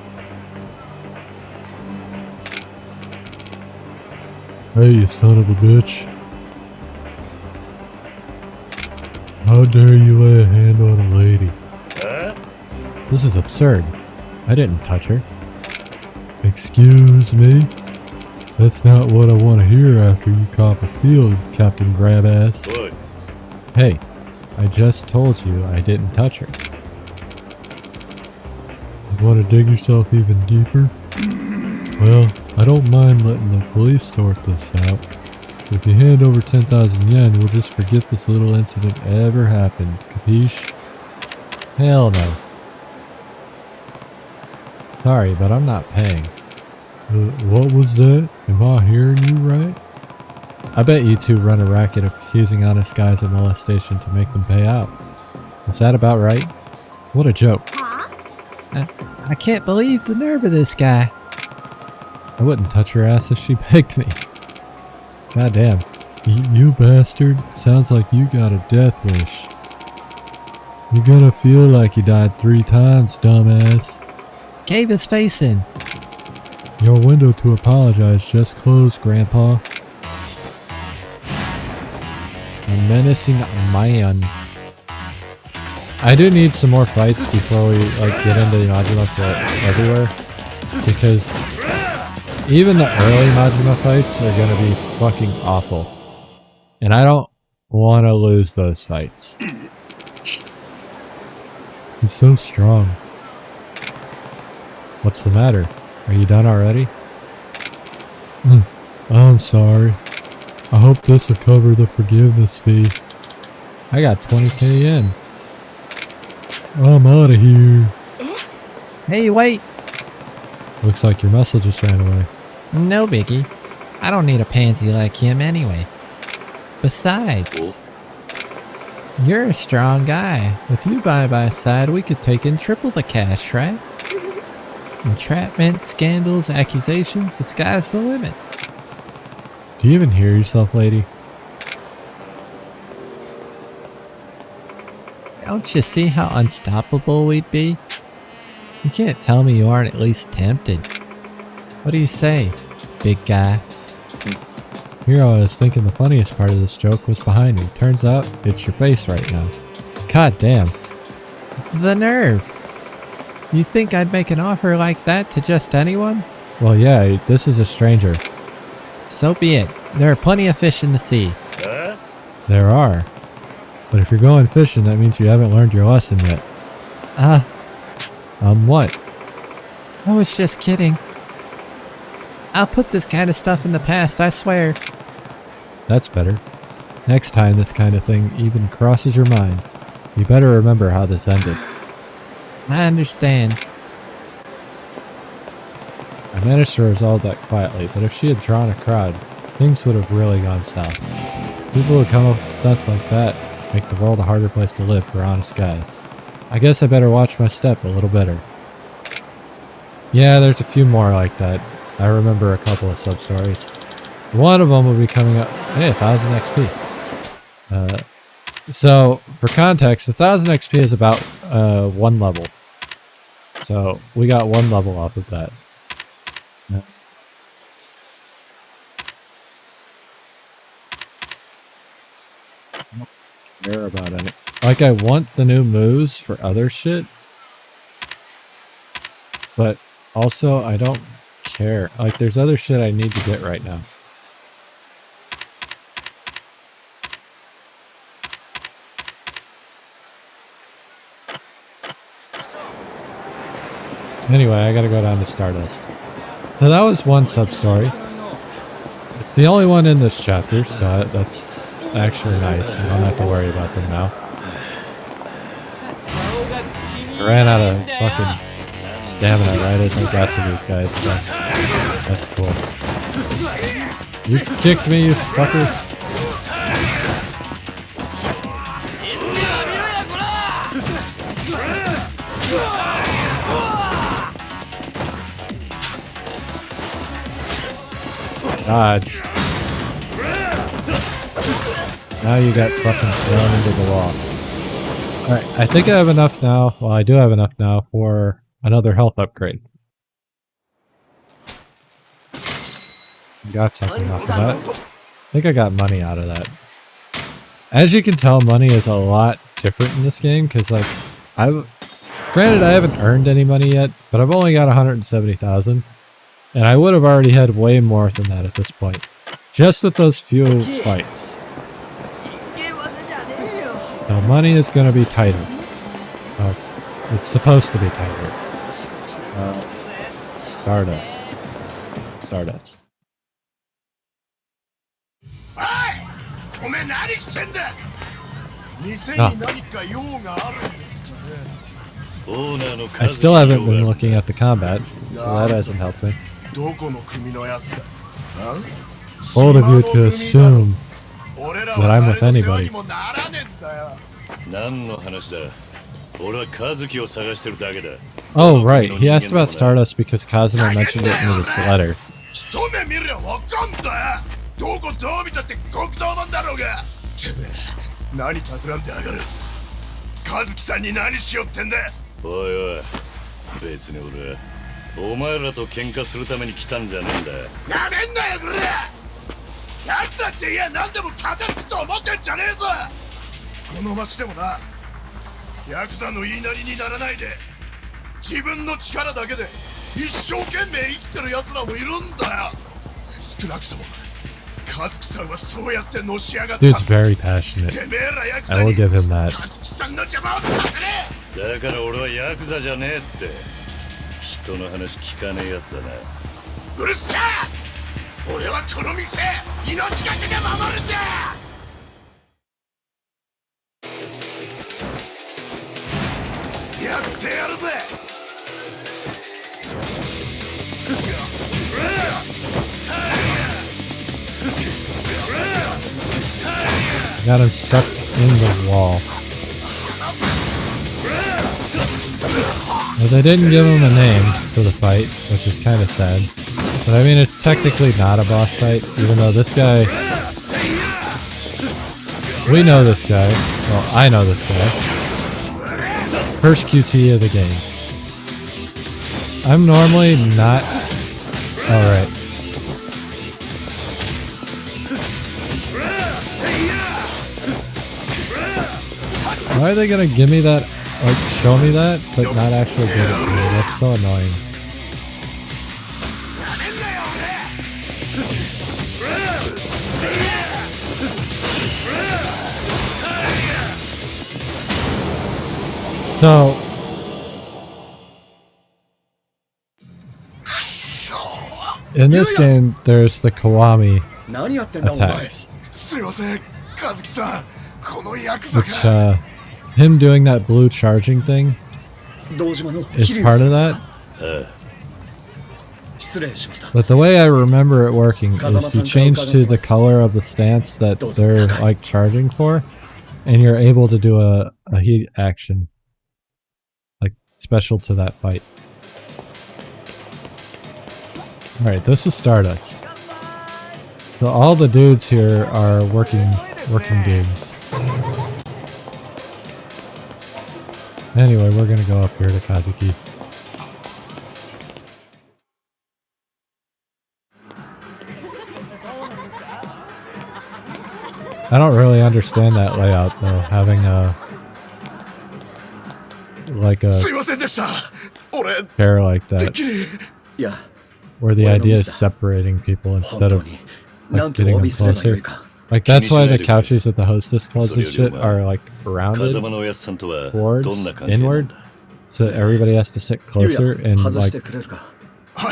Hey, you son of a bitch. How dare you lay a hand on a lady? This is absurd. I didn't touch her. Excuse me? That's not what I want to hear after you cop a field, Captain Grabass. Good. Hey, I just told you I didn't touch her. You want to dig yourself even deeper? Well, I don't mind letting the police sort this out. If you hand over 10,000 yen, we'll just forget this little incident ever happened. Capiche? Hell no. Sorry, but I'm not paying. What was that? Am I hearing you right? I bet you two run a racket of accusing honest guys of molestation to make them pay out. Is that about right? What a joke. I can't believe the nerve of this guy. I wouldn't touch her ass if she begged me. Goddamn. You bastard. Sounds like you got a death wish. You're gonna feel like you died 3 times, dumbass. Cave his face in. Your window to apologize just closed, Grandpa. A menacing man. I do need some more fights before we get into the Majima for everywhere, because even the early Majima fights are gonna be fucking awful, and I don't want to lose those fights. He's so strong. What's the matter? Are you done already? I'm sorry. I hope this will cover the forgiveness fee. I got 20k yen. I'm out of here. Hey, wait! Looks like your muscle just ran away. No biggie. I don't need a pansy like him anyway. Besides, you're a strong guy. If you buy my side, we could take in triple the cash, right? Entrapment, scandals, accusations, the sky's the limit. Do you even hear yourself, lady? Don't you see how unstoppable we'd be? You can't tell me you aren't at least tempted. What do you say, big guy? Here I was thinking the funniest part of this joke was behind me. Turns out, it's your face right now. God damn. The nerve! You think I'd make an offer like that to just anyone? Well, yeah, this is a stranger. So be it. There are plenty of fish in the sea. There are. But if you're going fishing, that means you haven't learned your lesson yet. What? I was just kidding. I'll put this kind of stuff in the past, I swear. That's better. Next time this kind of thing even crosses your mind, you better remember how this ended. I understand. I managed to resolve that quietly, but if she had drawn a crowd, things would have really gone south. People who come up with stunts like that make the world a harder place to live for honest guys. I guess I better watch my step a little better. Yeah, there's a few more like that. I remember a couple of sub-stories. One of them will be coming up. Hey, 1000 XP. So, for context, 1000 XP is about 1 level. So, we got 1 level off of that. Yeah. I don't care about any. Like, I want the new moves for other shit. But also, I don't care. Like, there's other shit I need to get right now. Anyway, I gotta go down to Stardust. So that was one sub-story. It's the only one in this chapter, so that's actually nice. I don't have to worry about them now. I ran out of fucking stamina right as I got to these guys, so that's cool. You kicked me, you fucker! Dodged. Now you got fucking thrown into the wall. Alright, I think I have enough now. Well, I do have enough now for another health upgrade. Got something off of that. I think I got money out of that. As you can tell, money is a lot different in this game, because, like, granted, I haven't earned any money yet, but I've only got 170,000, and I would have already had way more than that at this point. Just with those few fights. So money is going to be tighter. It's supposed to be tighter. Stardust. おめえ何してんだ。店に何か用があるんですかね。 I still haven't been looking at the combat, so that hasn't helped me. どこの組のやつだ。Bold of you to assume that I'm with anybody. 何の話だ。俺は和樹を探してるだけだ。Oh, right. He asked about Stardust because Kazuma mentioned it in his letter. 一目見りゃわかんだよ。どこどう見たって極道なんだろうが。てめえ何企んでやがる。和樹さんに何しよってんだ。おいおい、別に俺はお前らと喧嘩するために来たんじゃねえんだよ。なめんなよこれ。ヤクザっていや何でも片付くと思ってんじゃねえぞ。この町でもな、ヤクザの言いなりにならないで自分の力だけで一生懸命生きてる奴らもいるんだよ。少なくとも和樹さんはそうやってのし上がった。 Dude's very passionate. I will give him that. 和樹さんの邪魔をさせねえ。だから俺はヤクザじゃねえって。人の話聞かねえやつだな。うるせえ。俺はこの店命がけで守るんだ。やってやるぜ。 Got him stuck in the wall. Well, they didn't give him a name for the fight, which is kind of sad. But I mean, it's technically not a boss fight, even though this guy... We know this guy. Well, I know this guy. First QT of the game. I'm normally not... Alright. Why are they gonna give me that, like, show me that, but not actually give it to me? That's so annoying. So... in this game, there's the Kiwami attacks. Which, him doing that blue charging thing is part of that. But the way I remember it working is you change to the color of the stance that they're like charging for, and you're able to do a heat action like special to that fight. Alright, this is Stardust. So all the dudes here are working dudes. Anyway, we're gonna go up here to Kazuki. I don't really understand that layout though, having a like a pair like that. Where the idea is separating people instead of like getting them closer. Like that's why the couches at the hostess clubs and shit are like rounded towards inward, so everybody has to sit closer. And like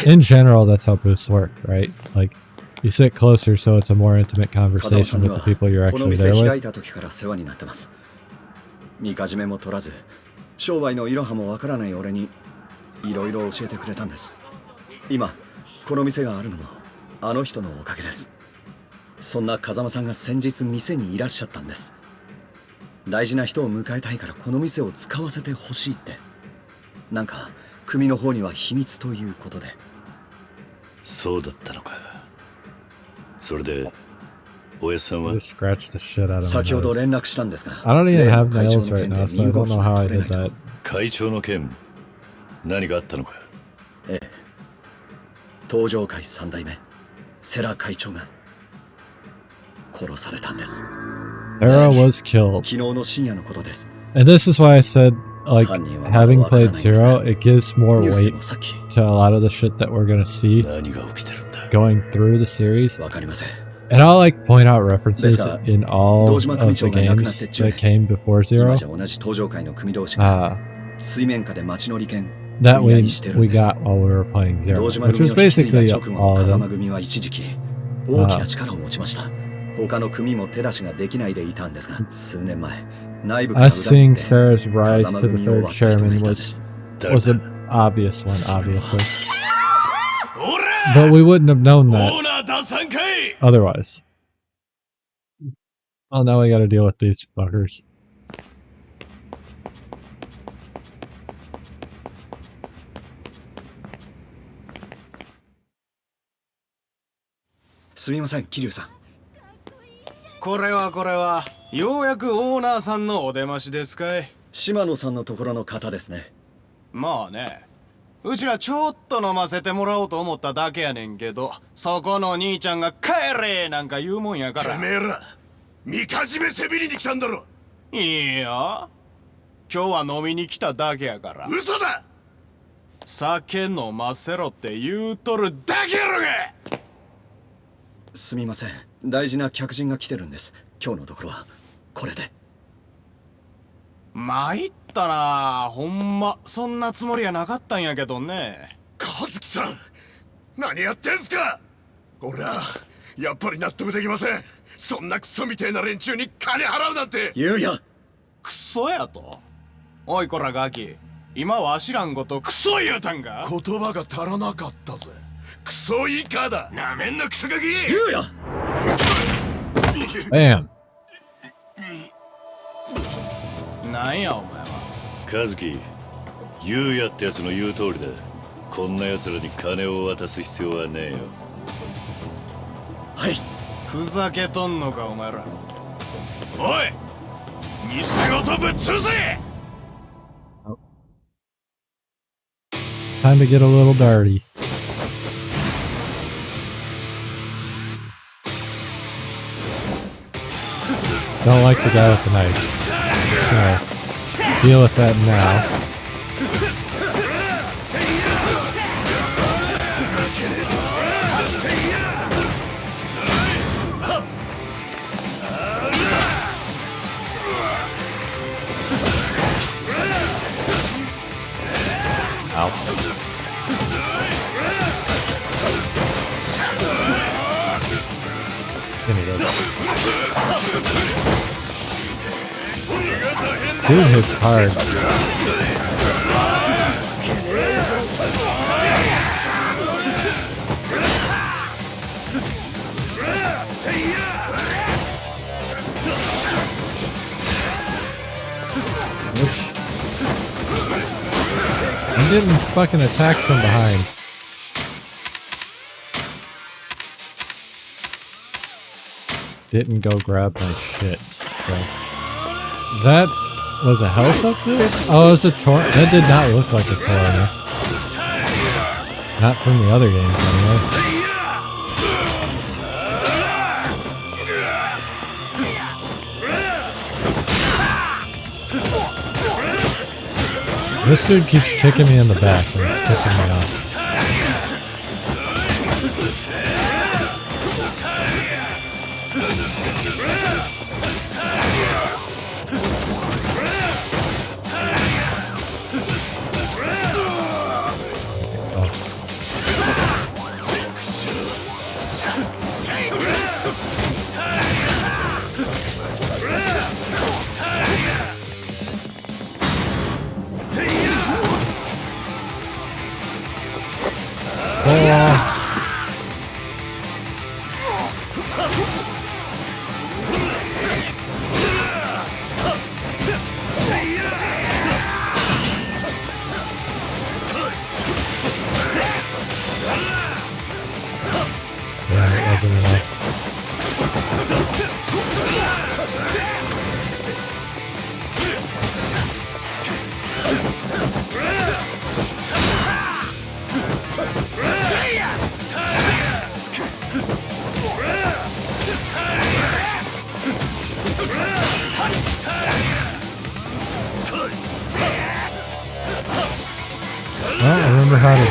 in general, that's how booths work, right? Like you sit closer so it's a more intimate conversation with the people you're actually there with. 見かじめも取らず、商売のいろはもわからない俺にいろいろ教えてくれたんです。今この店があるのもあの人のおかげです。そんな風間さんが先日店にいらっしゃったんです。大事な人を迎えたいからこの店を使わせてほしいって。なんか組の方には秘密ということで。そうだったのか。Just scratched the shit out of my 先ほど nose. 連絡したんですが I don't even 例の have 会長 nails の right 件で now, 身 so I 動 don't き know が how I 取れ did ないと that. 会長の件何があったのか。ええ東上会三代目世良会長が殺されたんです Sarah was killed. 昨日の深夜のことです And this is why I said, like, having played Zero, it gives more ニュースで weight もさっき to a lot of the shit that we're gonna see 何が起きてるんだ。 going through the series. わかりません And I'll, like, point out references Deska, in all 堂 of 島組 the 長が亡くなって games 10 that came before 今 Zero じゃ同じ東上会の組同士が uh, 水面下で町の利権 that 分野 we にしてるん we です got while we were playing Zero, 堂島 which 組 was を引き継いだ basically 直後 all の of 風間 them. 組は一時期大きな力を持ちました他の組も手出しができないでいたんですが数年前内部から裏 Us 切っ seeing て Sarah's rise 風間 to the 組を third 割った人が chairman いたんです was an obvious one, obviously. But we wouldn't have known that otherwise. Oh, now we gotta deal with these fuckers. すみません桐生さんこれはようやくオーナーさんのお出ましですかい。島野さんのところの方ですねまあね、うちらちょっと飲ませてもらおうと思っただけやねんけど、そこの兄ちゃんが帰れなんか言うもんやから。てめえらみかじめせびりに来たんだろ。いいや、今日は飲みに来ただけやから。嘘だ。酒飲ませろって言うとるだけやろが。すみません大事な客人が来てるんです今日のところはこれで参ったな、ほんまそんなつもりはなかったんやけどね。和樹さん何やってんすか。俺はやっぱり納得できません。そんなクソみてえな連中に金払うなんて。言うやクソやと。おいこらガキ、今わしらんことクソ言うたんか。言葉が足らなかったぜ。クソイカだ。なめんなクソガキ。言うやBam. なんやお前は。和樹、優也ってやつの言う通りだ。こんな奴らに金を渡す必要はねえよ。はいふざけとんのかお前ら。おい店ごとぶっ潰せ。 Time to get a little dirty. Don't like the guy with the knife. So, deal with that now. Ow. Give me this. Dude hits hard. I'm getting fucking attacked from behind. Didn't go grab my shit. So. That was a health upgrade? Oh, it was a torrent. That did not look like a torrent. Not from the other games, anyway. This dude keeps kicking me in the back and it's pissing me off. Yeah, it wasn't enough.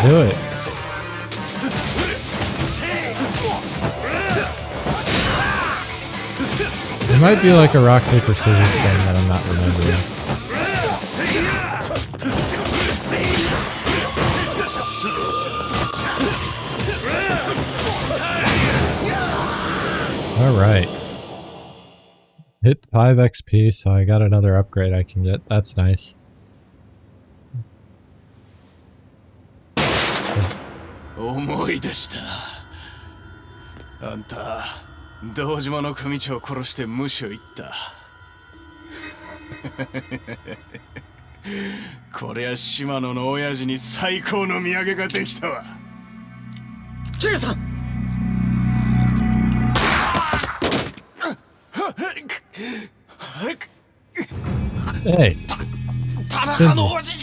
do it. It might be like a rock, paper, scissors thing that I'm not remembering. Alright. Hit 5 XP, so I got another upgrade I can get. That's nice.思い出した。あんた、堂島の組長を殺して無視を言った。こりゃ島野の親父に最高の土産ができたわ。チェイさん。Hey. 田中のおじけ。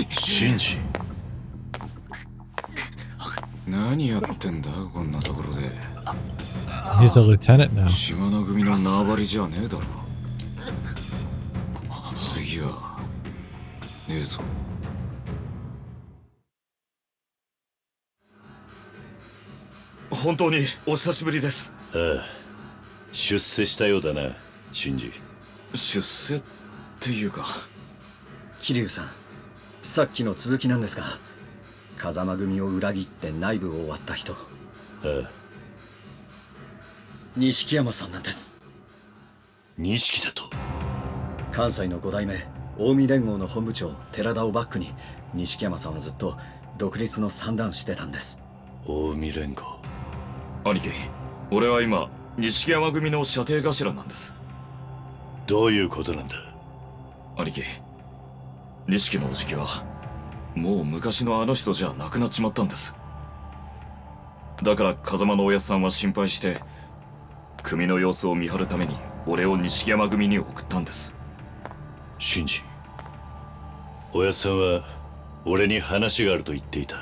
シンジ。何やってんだこんなところで。He's a lieutenant now. 島の組の縄張りじゃねえだろ。次はねえぞ。本当にお久しぶりです。ああ、出世したようだな、シンジ。出世っていうか。桐生さん、さっきの続きなんですが、風間組を裏切って内部を割った人。ああ、錦山さんなんです。錦だと。関西の5代目近江連合の本部長寺田をバックに錦山さんはずっと独立の算段してたんです。近江連合。兄貴、俺は今錦山組の射程頭なんです。どういうことなんだ。兄貴、錦のおじきはもう昔のあの人じゃなくなっちまったんです。だから風間のおやっさんは心配して組の様子を見張るために俺を錦山組に送ったんです。シンジ、おやっさんは俺に話があると言っていた。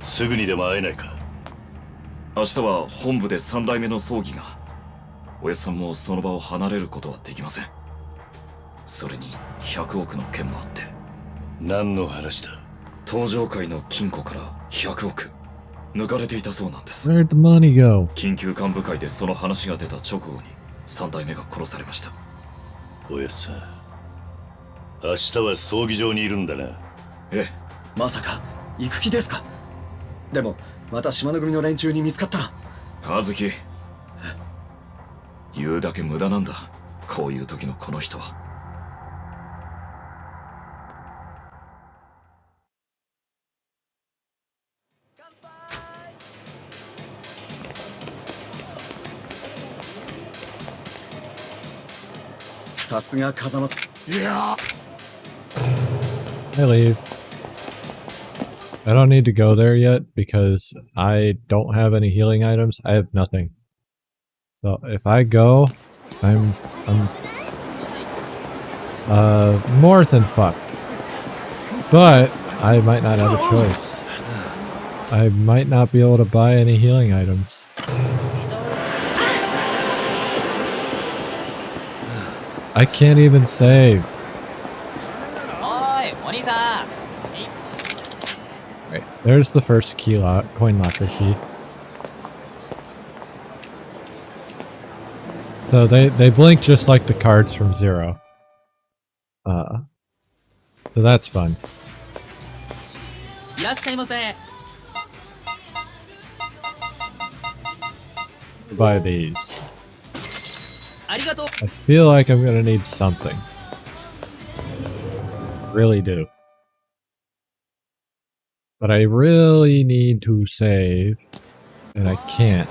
すぐにでも会えないか。明日は本部で3代目の葬儀が。おやっさんもその場を離れることはできません。それに100億の件もあって。何の話だ。登場界の金庫から100億抜かれていたそうなんです。 Where'd the money go? 緊急幹部会でその話が出た直後に3代目が殺されました。おやっさん、明日は葬儀場にいるんだな。ええ。まさか行く気ですか。でもまた島の組の連中に見つかったら。和樹、言うだけ無駄なんだ、こういう時のこの人は。さすが風間。いや。I leave. I don't need to go there yet because I don't have any healing items. I have nothing. So if I go, I'm more than fucked. But I might not have a choice. I might not be able to buy any healing items. I can't even save. Right, there's the first key coin locker key. So they blink just like the cards from Zero. So that's fun. Buy these. I feel like I'm gonna need something. Really do. But I really need to save, and I can't.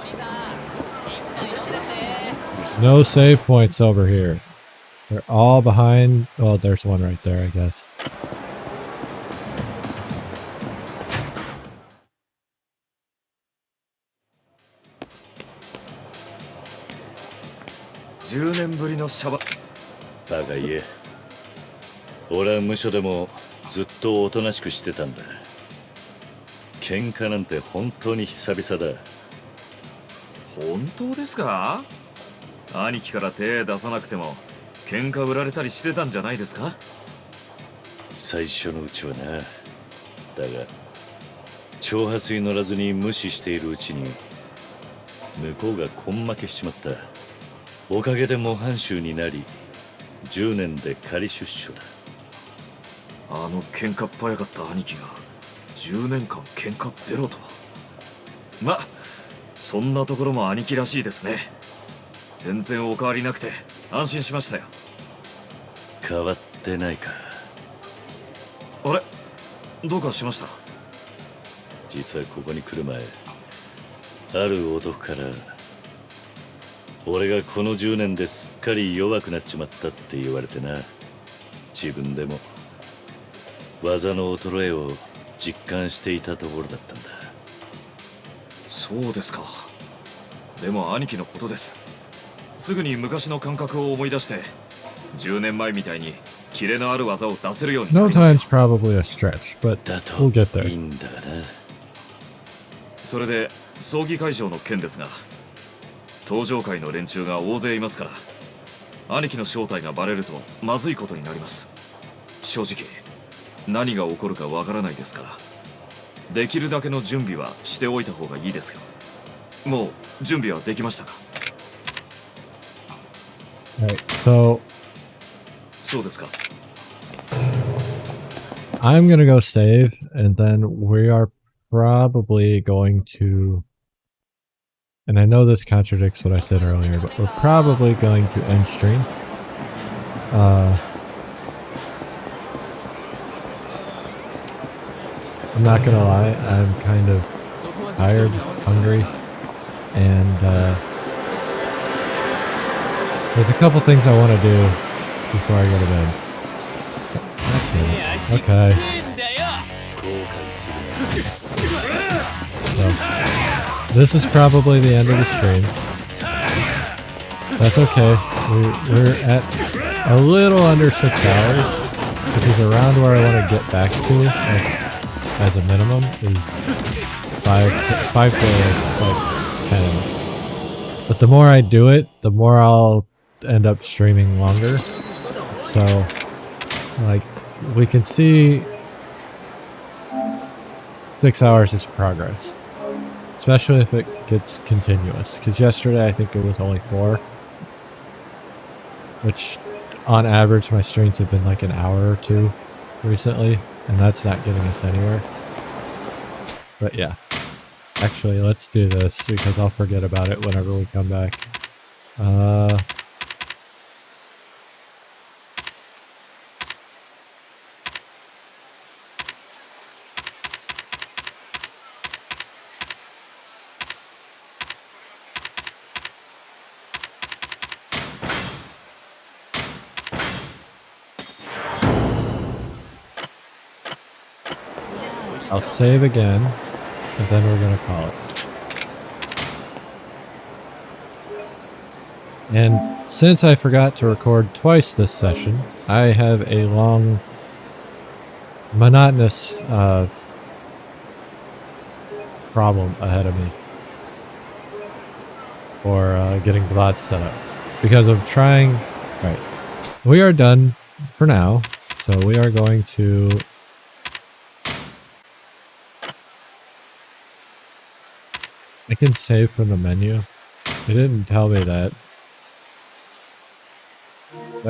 There's no save points over here. They're all behind. Oh, there's one right there, I guess.バカ言え。俺は無所でもずっとおとなしくしてたんだ。喧嘩なんて本当に久々だ。本当ですか？兄貴から手出さなくても喧嘩売られたりしてたんじゃないですか？最初のうちはな。だが挑発に乗らずに無視しているうちに向こうが根負けしちまった。おかげで模範囚になり10年で仮出所だ。あの喧嘩っ早かった兄貴が10年間喧嘩ゼロとは。ま、そんなところも兄貴らしいですね。全然お変わりなくて安心しましたよ。変わってないか。あれ、どうかしました？実はここに来る前、ある男から俺がこの10年ですっかり弱くなっちまったって言われてな。自分でも技の衰えを実感していたところだったんだ。そうですか。でも兄貴のことです。すぐに昔の感覚を思い出して10年前みたいにキレのある技を出せるようにな No ります。 time's probably a stretch, but we'll get there. いいんだがな。それで葬儀会場の件ですが、登場会の連中が大勢いますから兄貴の正体がバレるとまずいことになります。正直何が起こるかわからないですから、できるだけの準備はしておいた方がいいですよ。もう準備はできましたか？ Right, so そうですか。I'm gonna go save, and then we are probably going to, and I know this contradicts what I said earlier, but we're probably going to end stream. I'm not gonna lie, I'm kind of tired, hungry, and there's a couple things I want to do before I go to bed. Okay. So, this is probably the end of the stream. That's okay. We're at a little under 6 hours, which is around where I want to get back to, like, as a minimum, is 5 to like 10. But the more I do it, the more I'll end up streaming longer. So, like, we can see 6 hours is progress, especially if it gets continuous, because yesterday I think it was only 4, which on average my streams have been like an hour or 2 recently, and that's not getting us anywhere. But yeah, actually let's do this because I'll forget about it whenever we come back. I'll save again, and then we're gonna call it. And since I forgot to record twice this session, I have a long, monotonous problem ahead of me for getting VOD set up. Because of trying... Right. We are done for now, so we are going to... I can save from the menu. It didn't tell me that.